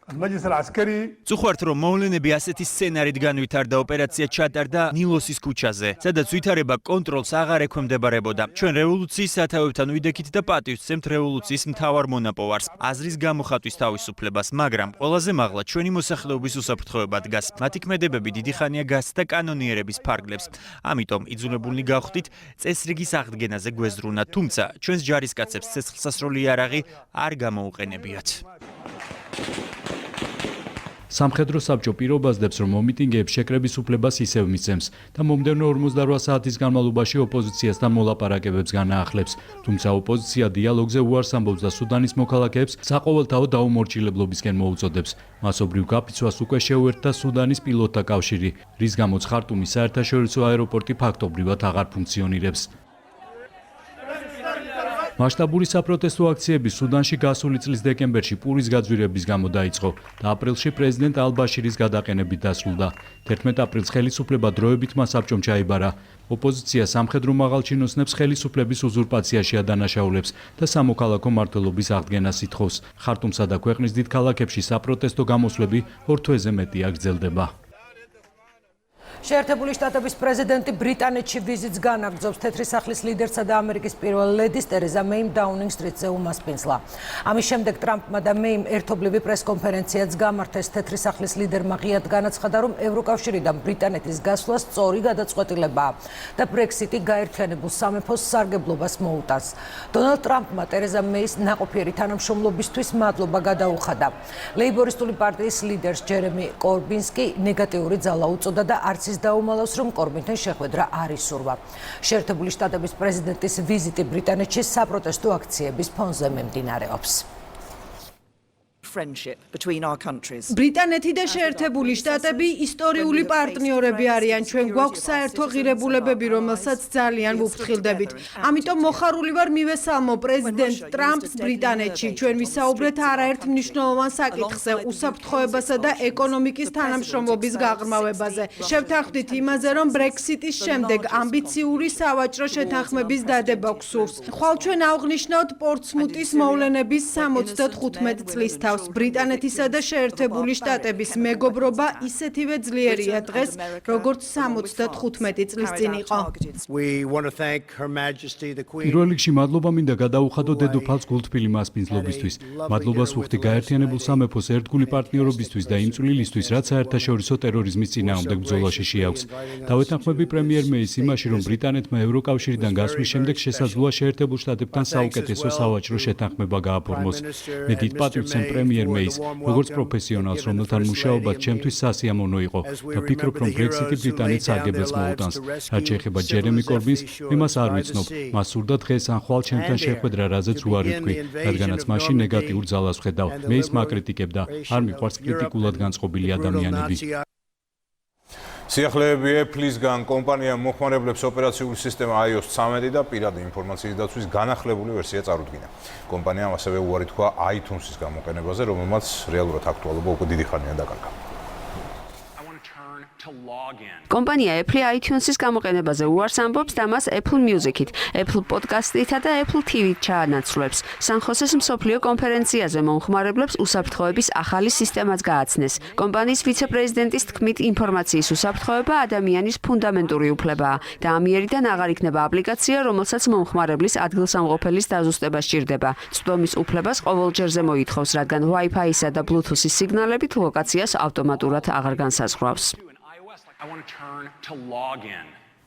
[SPEAKER 4] წუხართ, რომ მოვლენები ასეთი სცენარით განვითარდა, ოპერაცია ჩატარდა ნილოსის ქუჩაზე, სადაც ვითარება კონტროლს აღარ ექვემდებარებოდა. ჩვენ რევოლუციის სათავებთან ვიდექით და პატივს ვცემთ რევოლუციის მთავარ მონაპოვარს, აზრის გამოხატვის თავისუფლებას, მაგრამ ყველაზე მაღლა ჩვენი მოსახლეობის უსაფრთხოება დგას. მათი ქმედებები დიდი ხანია გასცდა კანონიერების ფარგლებს. ამიტომ იძულებულნი გავხდით წესრიგის აღდგენაზე გვეზრუნათ, თუმცა ჩვენს ჯარისკაცებს ცეცხლსასროლი იარაღი არ გამოუყენებიათ.
[SPEAKER 3] სამხედრო საბჭო პირობასდებს, რომ მომიტინგეებს შეკრების უფლებას ისევ მისცემს და მომდევნო 48 საათის განმავლობაში ოპოზიციასთან მოლაპარაკებებს განაახლებს. თუმცა ოპოზიცია დიალოგზე უარს ამბობს და სუდანის მოქალაქეებს საყოველთაო დაუმორჩილებლობისკენ მოუწოდებს. მასობრივ გაფიცვას უკვე შეუერთდა სუდანის პილოტთა კავშირი, რის გამოც ხარტუმის საერთაშორისო აეროპორტი ფაქტობრივად აღარ ფუნქციონირებს. მასშტაბური საპროტესტო აქციები სუდანში გასული წლის დეკემბერში პურის გაძვირების გამო დაიწყო და აპრილში პრეზიდენტ ალ-ბაშირის გადაყენებით დასრულდა. 11 აპრილს ხელისუფლება დროებითმა საბჭომ ჩაიბარა. ოპოზიცია სამხედრო მაღალჩინოსნებს ხელისუფლების უზურპაციაში ადანაშაულებს და სამოქალაქო მმართველობის აღდგენას ითხოვს. ხარტუმსა და ქვეყნის დიდ ქალაქებში საპროტესტო გამოსვლები 2 თვეზე მეტია გრძელდება.
[SPEAKER 2] შეერთებული შტატების პრეზიდენტი ბრიტანეთში ვიზიტს განაგრძობს. თეთრი სახლის ლიდერსა და ამერიკის პირველ ლედის ტერეზა მეიმ დაუნინგ სტრიტზე უმასპინძლა. ამის შემდეგ ტრამპმა და მეიმ ერთობლივი პრესკონფერენციაც გამართეს. თეთრი სახლის ლიდერმა ღიად განაცხადა, რომ ევროკავშირიდან ბრიტანეთის გასვლა სწორი გადაწყვეტილებაა და ბრექსიტი გაერთიანებულ სამეფოს სარგებლობას მოუტანს. დონალდ ტრამპმა ტერეზა მეის ნაყოფიერი თანამშრომლობისთვის მადლობა გადაუხადა. ლეიბორისტული პარტიის ლიდერს ჯერემი კორბინს კი ნეგატიური ძალა უწოდა და არც ის დაუმალავს, რომ კორბინთან შეხვედრა არ ისურვა. შეერთებული შტატების პრეზიდენტის ვიზიტი ბრიტანეთში საპროტესტო აქციების ფონზე მიმდინარეობს.
[SPEAKER 6] ბრიტანეთი და შეერთებული შტატები ისტორიული პარტნიორები არიან. ჩვენ გვაქვს საერთო ღირებულებები, რომელსაც ძალიან ვუფრთხილდებით. ამიტომ მოხარული ვარ მივესალმო პრეზიდენტ ტრამპს ბრიტანეთში. ჩვენ ვისაუბრეთ არაერთ მნიშვნელოვან საკითხზე, უსაფრთხოებასა და ეკონომიკის თანამშრომლობის გაღრმავებაზე. შევთანხმდით იმაზე, რომ ბრექსიტის შემდეგ ამბიციური სავაჭრო შეთანხმების დადება გვსურს. ხვალ ჩვენ ავღნიშნავთ პორტსმუტის მოვლენების 75 წლის თავს. ბრიტანეთისა და შეერთებული შტატების მეგობრობა ისეთივე ძლიერია დღეს, როგორც 75 წლის წინ იყო.
[SPEAKER 3] პირველ რიგში მადლობა მინდა გადაუხადო დედოფალს გულთბილი მასპინძლობისთვის. მადლობას ვუხდი გაერთიანებულ სამეფოს ერთგული პარტნიორობისთვის და იმ წვლილისთვის, რაც საერთაშორისო ტერორიზმის წინააღმდეგ ბრძოლაში შეაქვს. დავეთანხმები პრემიერ მეის იმაში, რომ ბრიტანეთმა ევროკავშირიდან გასვლის შემდეგ შესაძლოა შეერთებულ შტატებთან საუკეთესო სავაჭრო შეთანხმება გააფორმოს. მე დიდ პატივს ვცემ პრემიერ მეის, როგორც პროფესიონალს, რომელთან მუშაობაც ჩემთვის სასიამოვნო იყო და ვფიქრობ, რომ ბრექსიტი ბრიტანეთს სარგებელს მოუტანს. რაც შეეხება ჯერემი კორბინს, მე მას არ ვიცნობ. მას სურდა დღეს ან ხვალ ჩემთან შეხვედრა, რაზეც უარი ვთქვი, რადგანაც მაშინ ნეგატიურ ძალას ვხედავ. მე ის მაკრიტიკებდა, არ მიყვარს კრიტიკულად განწყობილი ადამიანები.
[SPEAKER 1] სიახლეები Apple-ისგან კომპანიამ მოხმარებლებს ოპერაციული სისტემა iOS 13 და პირადი ინფორმაციის დაცვის განახლებული ვერსია წარუდგინა. კომპანიამ ასევე უარი თქვა iTunes-ის გამოყენებაზე, რომელმაც რეალურად აქტუალობა უკვე დიდი ხანია დაკარგა.
[SPEAKER 15] კომპანია Apple iTunes-ის გამოყენებაზე უარს ამბობს და მას Apple Music-ით, Apple Podcast-ითა და Apple TV-ით ჩაანაცვლებს. სან-ხოსეს მსოფლიო კონფერენციაზე მომხმარებლებს უსაფრთხოების ახალი სისტემაც გააცნეს. კომპანიის ვიცე-პრეზიდენტის თქმით, ინფორმაციის უსაფრთხოება ადამიანის ფუნდამენტური უფლებაა და ამიერიდან აღარ იქნება აპლიკაცია, რომელსაც მომხმარებლის ადგილსამყოფელის დაზუსტება სჭირდება. წვდომის უფლებას ყოველჯერზე მოითხოვს, რადგან Wi-Fi-ისა და Bluetooth-ის სიგნალებით ლოკაციას ავტომატურად აღარ განსაზღვრავს.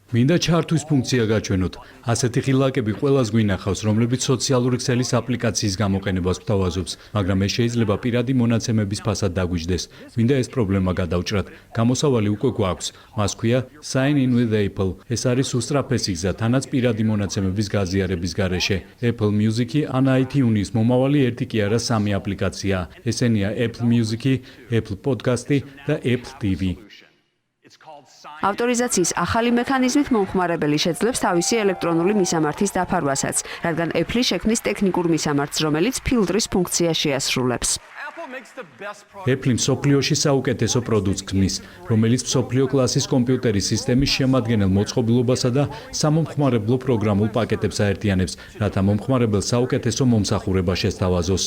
[SPEAKER 3] მინდა ჩართვის ფუნქცია გაჩვენოთ. ასეთი ხილაკები ყველას გვინახავს, რომლებიც სოციალური ქსელის აპლიკაციის გამოყენებას გვთავაზობს, მაგრამ ეს შეიძლება პირადი მონაცემების ფასად დაგვიჯდეს. მინდა ეს პრობლემა გადავჭრათ. გამოსავალი უკვე გვაქვს. მას ქვია Sign in with Apple. ეს არის უსწრაფესი გზა, თანაც პირადი მონაცემების გაზიარების გარეშე. Apple Music-ი ან iTunes მომავალი ერთი კი არა, სამი აპლიკაციაა. ესენია Apple Music-ი, Apple Podcast-ი და Apple TV.
[SPEAKER 15] ავტორიზაციის ახალი მექანიზმით მომხმარებელი შეძლებს თავისი ელექტრონული მისამართის დაფარვასაც, რადგან Apple შექმნის ტექნიკურ მისამართს, რომელიც ფილტრის ფუნქციას შეასრულებს.
[SPEAKER 3] Apple მსოფლიოში საუკეთესო პროდუქტს ქმნის, რომელიც მსოფლიო კლასის კომპიუტერის სისტემის შემადგენელ მოწყობილობასა და სამომხმარებლო პროგრამულ პაკეტებს აერთიანებს, რათა მომხმარებელს საუკეთესო მომსახურება შესთავაზოს.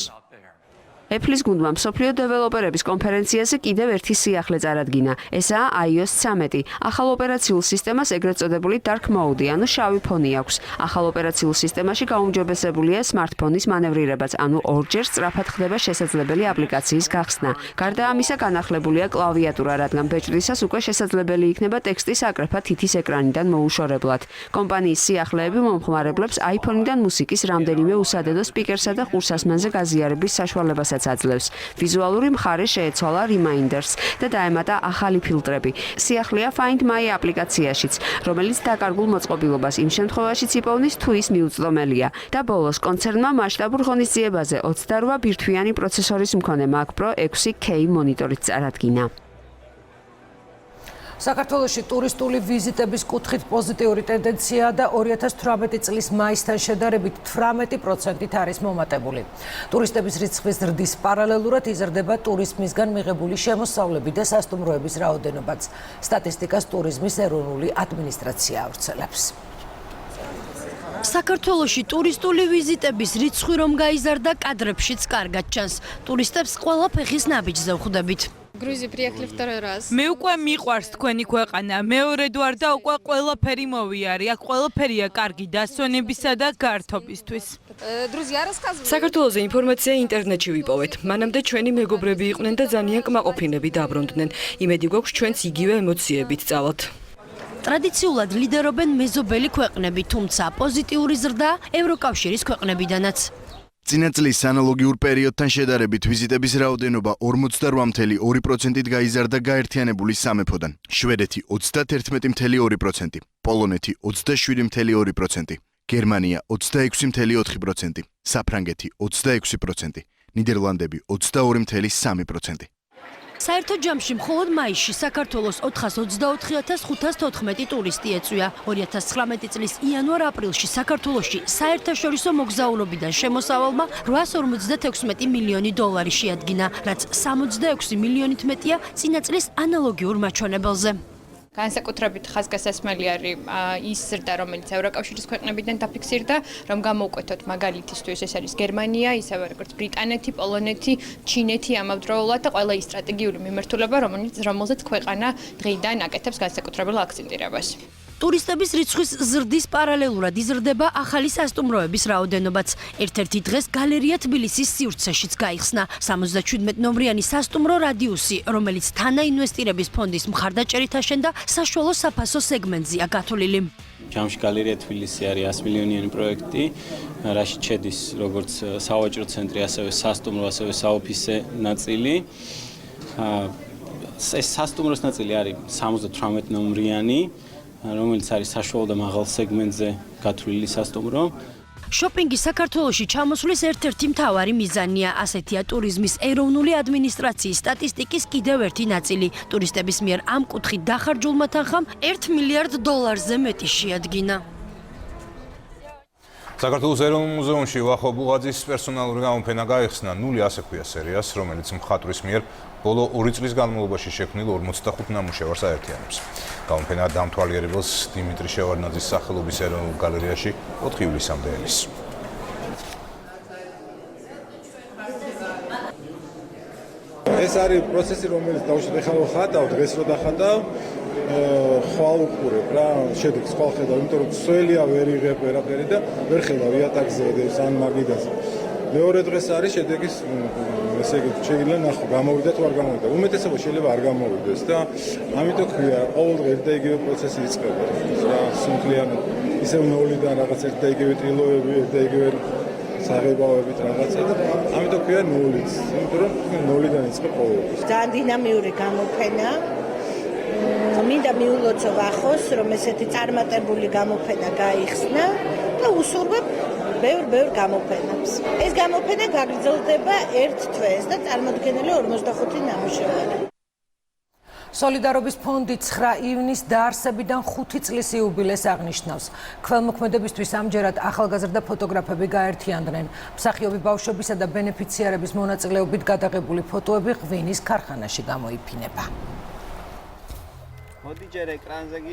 [SPEAKER 15] Apple-ის გუნდმა მსოფლიო დეველოპერების კონფერენციაზე კიდევ ერთი სიახლე წარადგინა. ესაა iOS 13. ახალ ოპერაციულ სისტემას ეგრეთ წოდებული dark mode, ანუ შავი ფონი აქვს. ახალ ოპერაციულ სისტემაში გაუმჯობესებულია smartphone-ის მანევრირებაც, ანუ ორჯერ სწრაფად ხდება შესაძლებელი აპლიკაციის გახსნა. გარდა ამისა, განახლებულია კლავიატურა, რადგან ბეჭდვისას უკვე შესაძლებელი იქნება ტექსტის აკრეფა თითის ეკრანიდან მოუშორებლად. კომპანიის სიახლეები მომხმარებლებს iPhone-დან მუსიკის რამდენიმე უსადედო სპიკერსა და ყურსასმენზე გაზიარების საშუალებასაც აძლევს. ვიზუალური მხარე შეეცვალა Reminders და დაემატა ახალი ფილტრები. სიახლეა Find My აპლიკაციაშიც, რომელიც დაკარგულ მოწყობილობას იმ შემთხვევაშიც იპოვნის, თუ ის მიუწვდომელია. და ბოლოს კონცერნმა მასშტაბურ ღონისძიებაზე 28 ბირთვიანი პროცესორის მქონე Mac Pro 6K მონიტორით წარადგინა.
[SPEAKER 2] საქართველოში ტურისტული ვიზიტების კუთხით პოზიტიური ტენდენციაა და 2018 წლის მაისთან შედარებით 18%-ით არის მომატებული. ტურისტების რიცხვის ზრდის პარალელურად იზრდება ტურიზმისგან მიღებული შემოსავლები და სასტუმროების რაოდენობაც. სტატისტიკას ტურიზმის ეროვნული ადმინისტრაცია ავრცელებს.
[SPEAKER 7] საქართველოში ტურისტული ვიზიტების რიცხვი რომ გაიზარდა, კადრებშიც კარგად ჩანს. ტურისტებს ყველა ფეხის ნაბიჯზე ვხვდებით.
[SPEAKER 10] მე უკვე მიყვარს თქვენი ქვეყანა, მეორედ ვარ და უკვე ყველაფერი მოვიარე, აქ ყველაფერია კარგი დასვენებისა და გართობისთვის.
[SPEAKER 13] საქართველოზე ინფორმაცია ინტერნეტში ვიპოვეთ. მანამდე ჩვენი მეგობრები იყვნენ და ძალიან კმაყოფილები დაბრუნდნენ. იმედი გვაქვს ჩვენც იგივე ემოციებით წავალთ.
[SPEAKER 7] ტრადიციულად ლიდერობენ მეზობელი ქვეყნები, თუმცა პოზიტიური ზრდა ევროკავშირის ქვეყნებიდანაც.
[SPEAKER 16] წინა წლის ანალოგიურ პერიოდთან შედარებით ვიზიტების რაოდენობა 48.2%-ით გაიზარდა გაერთიანებული სამეფოდან, შვედეთი 31.2%, პოლონეთი 27.2%, გერმანია 26.4%, საფრანგეთი 26%, ნიდერლანდები 22.3%.
[SPEAKER 7] საერთო ჯამში მხოლოდ მაისში საქართველოს 424,514 ტურისტი ეწვია. 2019 წლის იანვარ-აპრილში საქართველოში საერთაშორისო მოგზაურობიდან შემოსავალმა 856 მილიონი დოლარი შეადგინა, რაც 66 მილიონით მეტია წინა წლის ანალოგიურ მაჩვენებელზე.
[SPEAKER 22] განსაკუთრებით ხაზგასასმელი არის ის ზრდა, რომელიც ევროკავშირის ქვეყნებიდან დაფიქსირდა, რომ გამოვკვეთოთ მაგალითისთვის ეს არის გერმანია, ისევე როგორც ბრიტანეთი, პოლონეთი, ჩინეთი ამავდროულად და ყველა ის სტრატეგიული მიმართულება, რომელზეც ქვეყანა დღიდან აკეთებს განსაკუთრებულ აქცენტირებას.
[SPEAKER 7] ტურისტების რიცხვის ზრდის პარალელურად იზრდება ახალი სასტუმროების რაოდენობაც. ერთ-ერთი დღეს გალერეა თბილისის სივრცეშიც გაიხსნა 77 ნომრიანი სასტუმრო რადიუსი, რომელიც თანაინვესტირების ფონდის მხარდაჭერით აშენდა საშუალო საფასო სეგმენტზეა გათვლილი.
[SPEAKER 25] ჯამში გალერეა თბილისი არის 100 მილიონიანი პროექტი, რაშიც შედის როგორც სავაჭრო ცენტრი, ასევე სასტუმრო, ასევე საოფისე ნაწილი. ეს სასტუმროს ნაწილი არის 78 ნომრიანი, რომელიც არის საშუალო და მაღალ სეგმენტზე გათვლილი სასტუმრო.
[SPEAKER 7] შოპინგი საქართველოში ჩამოსვლის ერთ-ერთი მთავარი მიზანია, ასეთია ტურიზმის ეროვნული ადმინისტრაციის სტატისტიკის კიდევ ერთი ნაწილი. ტურისტების მიერ ამ კუთხით დახარჯულმა თანხამ $1 მილიარდ მეტი შეადგინა.
[SPEAKER 1] საქართველოს ეროვნულ მუზეუმში ვახო ბუღაძის პერსონალური გამოფენა გაიხსნა, ნული ასე ქვია სერიას, რომელიც მხატვრის მიერ ბოლო 2 წლის განმავლობაში შექმნილ 45 ნამუშევარს აერთიანებს. გამოფენა დამთვალიერებელს დიმიტრი შევარდნაძის სახელობის ეროვნულ გალერეაში 4 ივლისამდე ელის.
[SPEAKER 26] ეს არის პროცესი, რომელიც დავუშვათ ახლა ხატავ, დღეს რო დახატავ, ხვალ უყურებ რა, შედეგს ხვალ ხედავ, იმიტომ რომ სველია ვერ იღებ ვერაფერი და ვერ ხედავ იატაკზე ან მაგიდაზე. მეორე დღეს არის შედეგის ესე იგი შეიძლება ნახო გამოვიდა თუ არ გამოვიდა. უმეტესობა შეიძლება არ გამოვიდეს და ამიტომ ქვია ყოველდღე ერთ და იგივე პროცესი იწყება. რა სუნთლიანად ისევ ნოლიდან რაღაც ერთ და იგივე ტილოები, ერთ და იგივე საღებავებით რაღაცა და ამიტომ ქვია ნოლიც. იმიტომ რომ ნოლიდან იწყება ყოველთვის.
[SPEAKER 5] ძალიან დინამიური გამოფენა. მინდა მიულოცო ახოს, რომ ესეთი წარმატებული გამოფენა გაიხსნა და უსურვებ ბევრ გამოფენებს. ეს გამოფენა გაგრძელდება 1 თვეს და წარმოდგენილი 45 ნამუშევარი.
[SPEAKER 2] სოლიდარობის ფონდი 9 ივნისს დაარსებიდან 5 წლის იუბილეს აღნიშნავს. ქველმოქმედებისთვის ამჯერად ახალგაზრდა ფოტოგრაფები გაერთიანდნენ. მსახიობი ბავშვებისა და ბენეფიციარების მონაწილეობით გადაღებული ფოტოები ღვინის ქარხანაში გამოიფინება.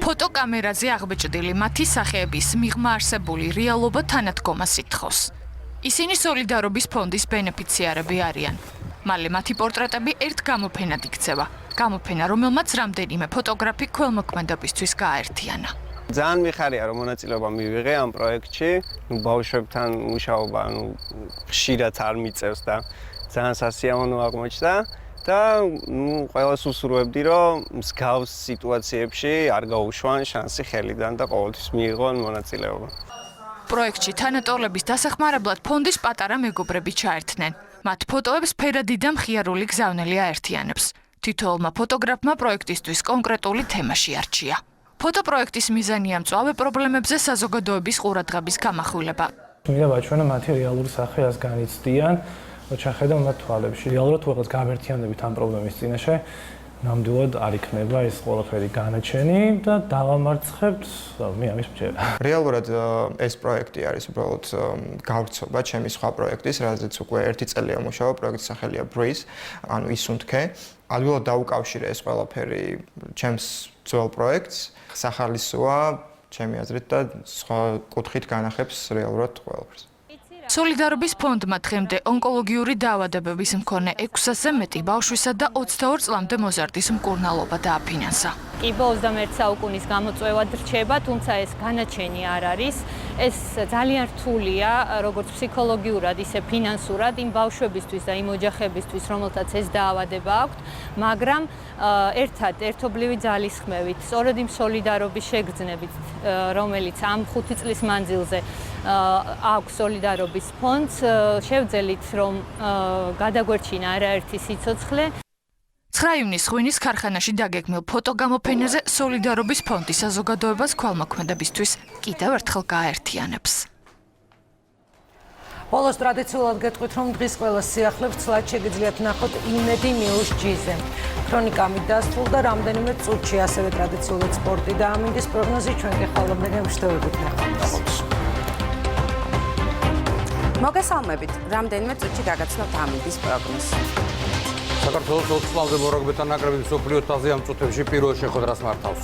[SPEAKER 10] ფოტოკამერაზე აღბეჭდილი მათი სახეების მიღმა არსებული რეალობა თანადგომას ითხოვს. ისინი სოლიდარობის ფონდის ბენეფიციარები არიან. მალე მათი პორტრეტები ერთ გამოფენად იქცევა. გამოფენა, რომელმაც რამდენიმე ფოტოგრაფი ქველმოქმედებისთვის გააერთიანა.
[SPEAKER 12] ძალიან მიხარია, რომ მონაწილეობა მივიღე ამ პროექტში. ბავშვებთან მუშაობა, ხშირად არ მიწევს და ძალიან სასიამოვნო აღმოჩნდა. და ყველას უსურვებდი, რომ მსგავს სიტუაციებში არ გაუშვან შანსი ხელიდან და ყოველთვის მიიღონ მონაწილეობა.
[SPEAKER 10] პროექტში თანატოლების დასახმარებლად ფონდის პატარა მეგობრები ჩაერთნენ. მათ ფოტოებს ფერადი და მხიარული გზავნილი აერთიანებს. თითოეულმა ფოტოგრაფმა პროექტისთვის კონკრეტული თემა შეარჩია. ფოტოპროექტის მიზანია მწვავე პრობლემებზე საზოგადოების ყურადღების გამახვილება.
[SPEAKER 14] მინდა ვაჩვენო მათი რეალური სახე რას განიცდიან. ჩახედავ მათ თვალებში. რეალურად თუ რაღაც გაერთიანებით ამ პრობლემის წინაშე, ნამდვილად არ იქნება ეს ყველაფერი განაჩენი და დავამარცხებთ მე ამის მჯერა.
[SPEAKER 17] რეალურად ეს პროექტი არის უბრალოდ გავრცობა ჩემი სხვა პროექტის, რაზეც უკვე 1 წელია მუშაობ, პროექტის სახელია Breeze, ანუ ისუნთქე. ადვილად დაუკავშირე ეს ყველაფერი ჩემს ძველ პროექტს. სახალისოა ჩემი აზრით და სხვა კუთხით განახებს რეალურად ყველაფერს.
[SPEAKER 10] სოლიდარობის ფონდმა დღემდე ონკოლოგიური დაავადებების მქონე 600-ზე მეტი ბავშვისა და 22 წლამდე მოზარდის მკურნალობა დააფინანსა.
[SPEAKER 22] კი 21 საუკუნის გამოწვევად რჩება, თუმცა ეს განაჩენი არ არის. ეს ძალიან რთულია, როგორც ფსიქოლოგიურად, ისე ფინანსურად იმ ბავშვებისთვის და იმ ოჯახებისთვის, რომელთაც ეს დაავადება აქვთ, მაგრამ ერთობლივი ძალისხმევით, სწორედ იმ სოლიდარობის შეგრძნებით, რომელიც ამ 5 წლის მანძილზე აქვს სოლიდარობის ფონდს, შევძელით, რომ გადაგვერჩინა არაერთი სიცოცხლე.
[SPEAKER 10] 9 ივნისს ღვინის ქარხანაში დაგეგმილ ფოტოგამოფენაზე სოლიდარობის ფონდი საზოგადოებას ქველმოქმედებისთვის კიდევ ერთხელ გააერთიანებს.
[SPEAKER 2] ბოლოს ტრადიციულად გეტყვით, რომ დღის ყველა სიახლეს ცლად შეგიძლიათ ნახოთ Imedi News-ზე. ქრონიკა ამით დასრულდა, რამდენიმე წუთში ასევე ტრადიციულად სპორტი და ამინდის პროგნოზი ჩვენ გეხვალამდე გემშვიდობით ნახავთ.
[SPEAKER 15] მოგესალმებით, რამდენიმე წუთში გაგაცნობთ ამინდის პროგნოზი.
[SPEAKER 18] საქართველოს 20 წლამდე მორაგბეთა ნაკრები მსოფლიო თასზე ამ წუთებში პირველ შეხვედრას მართავს.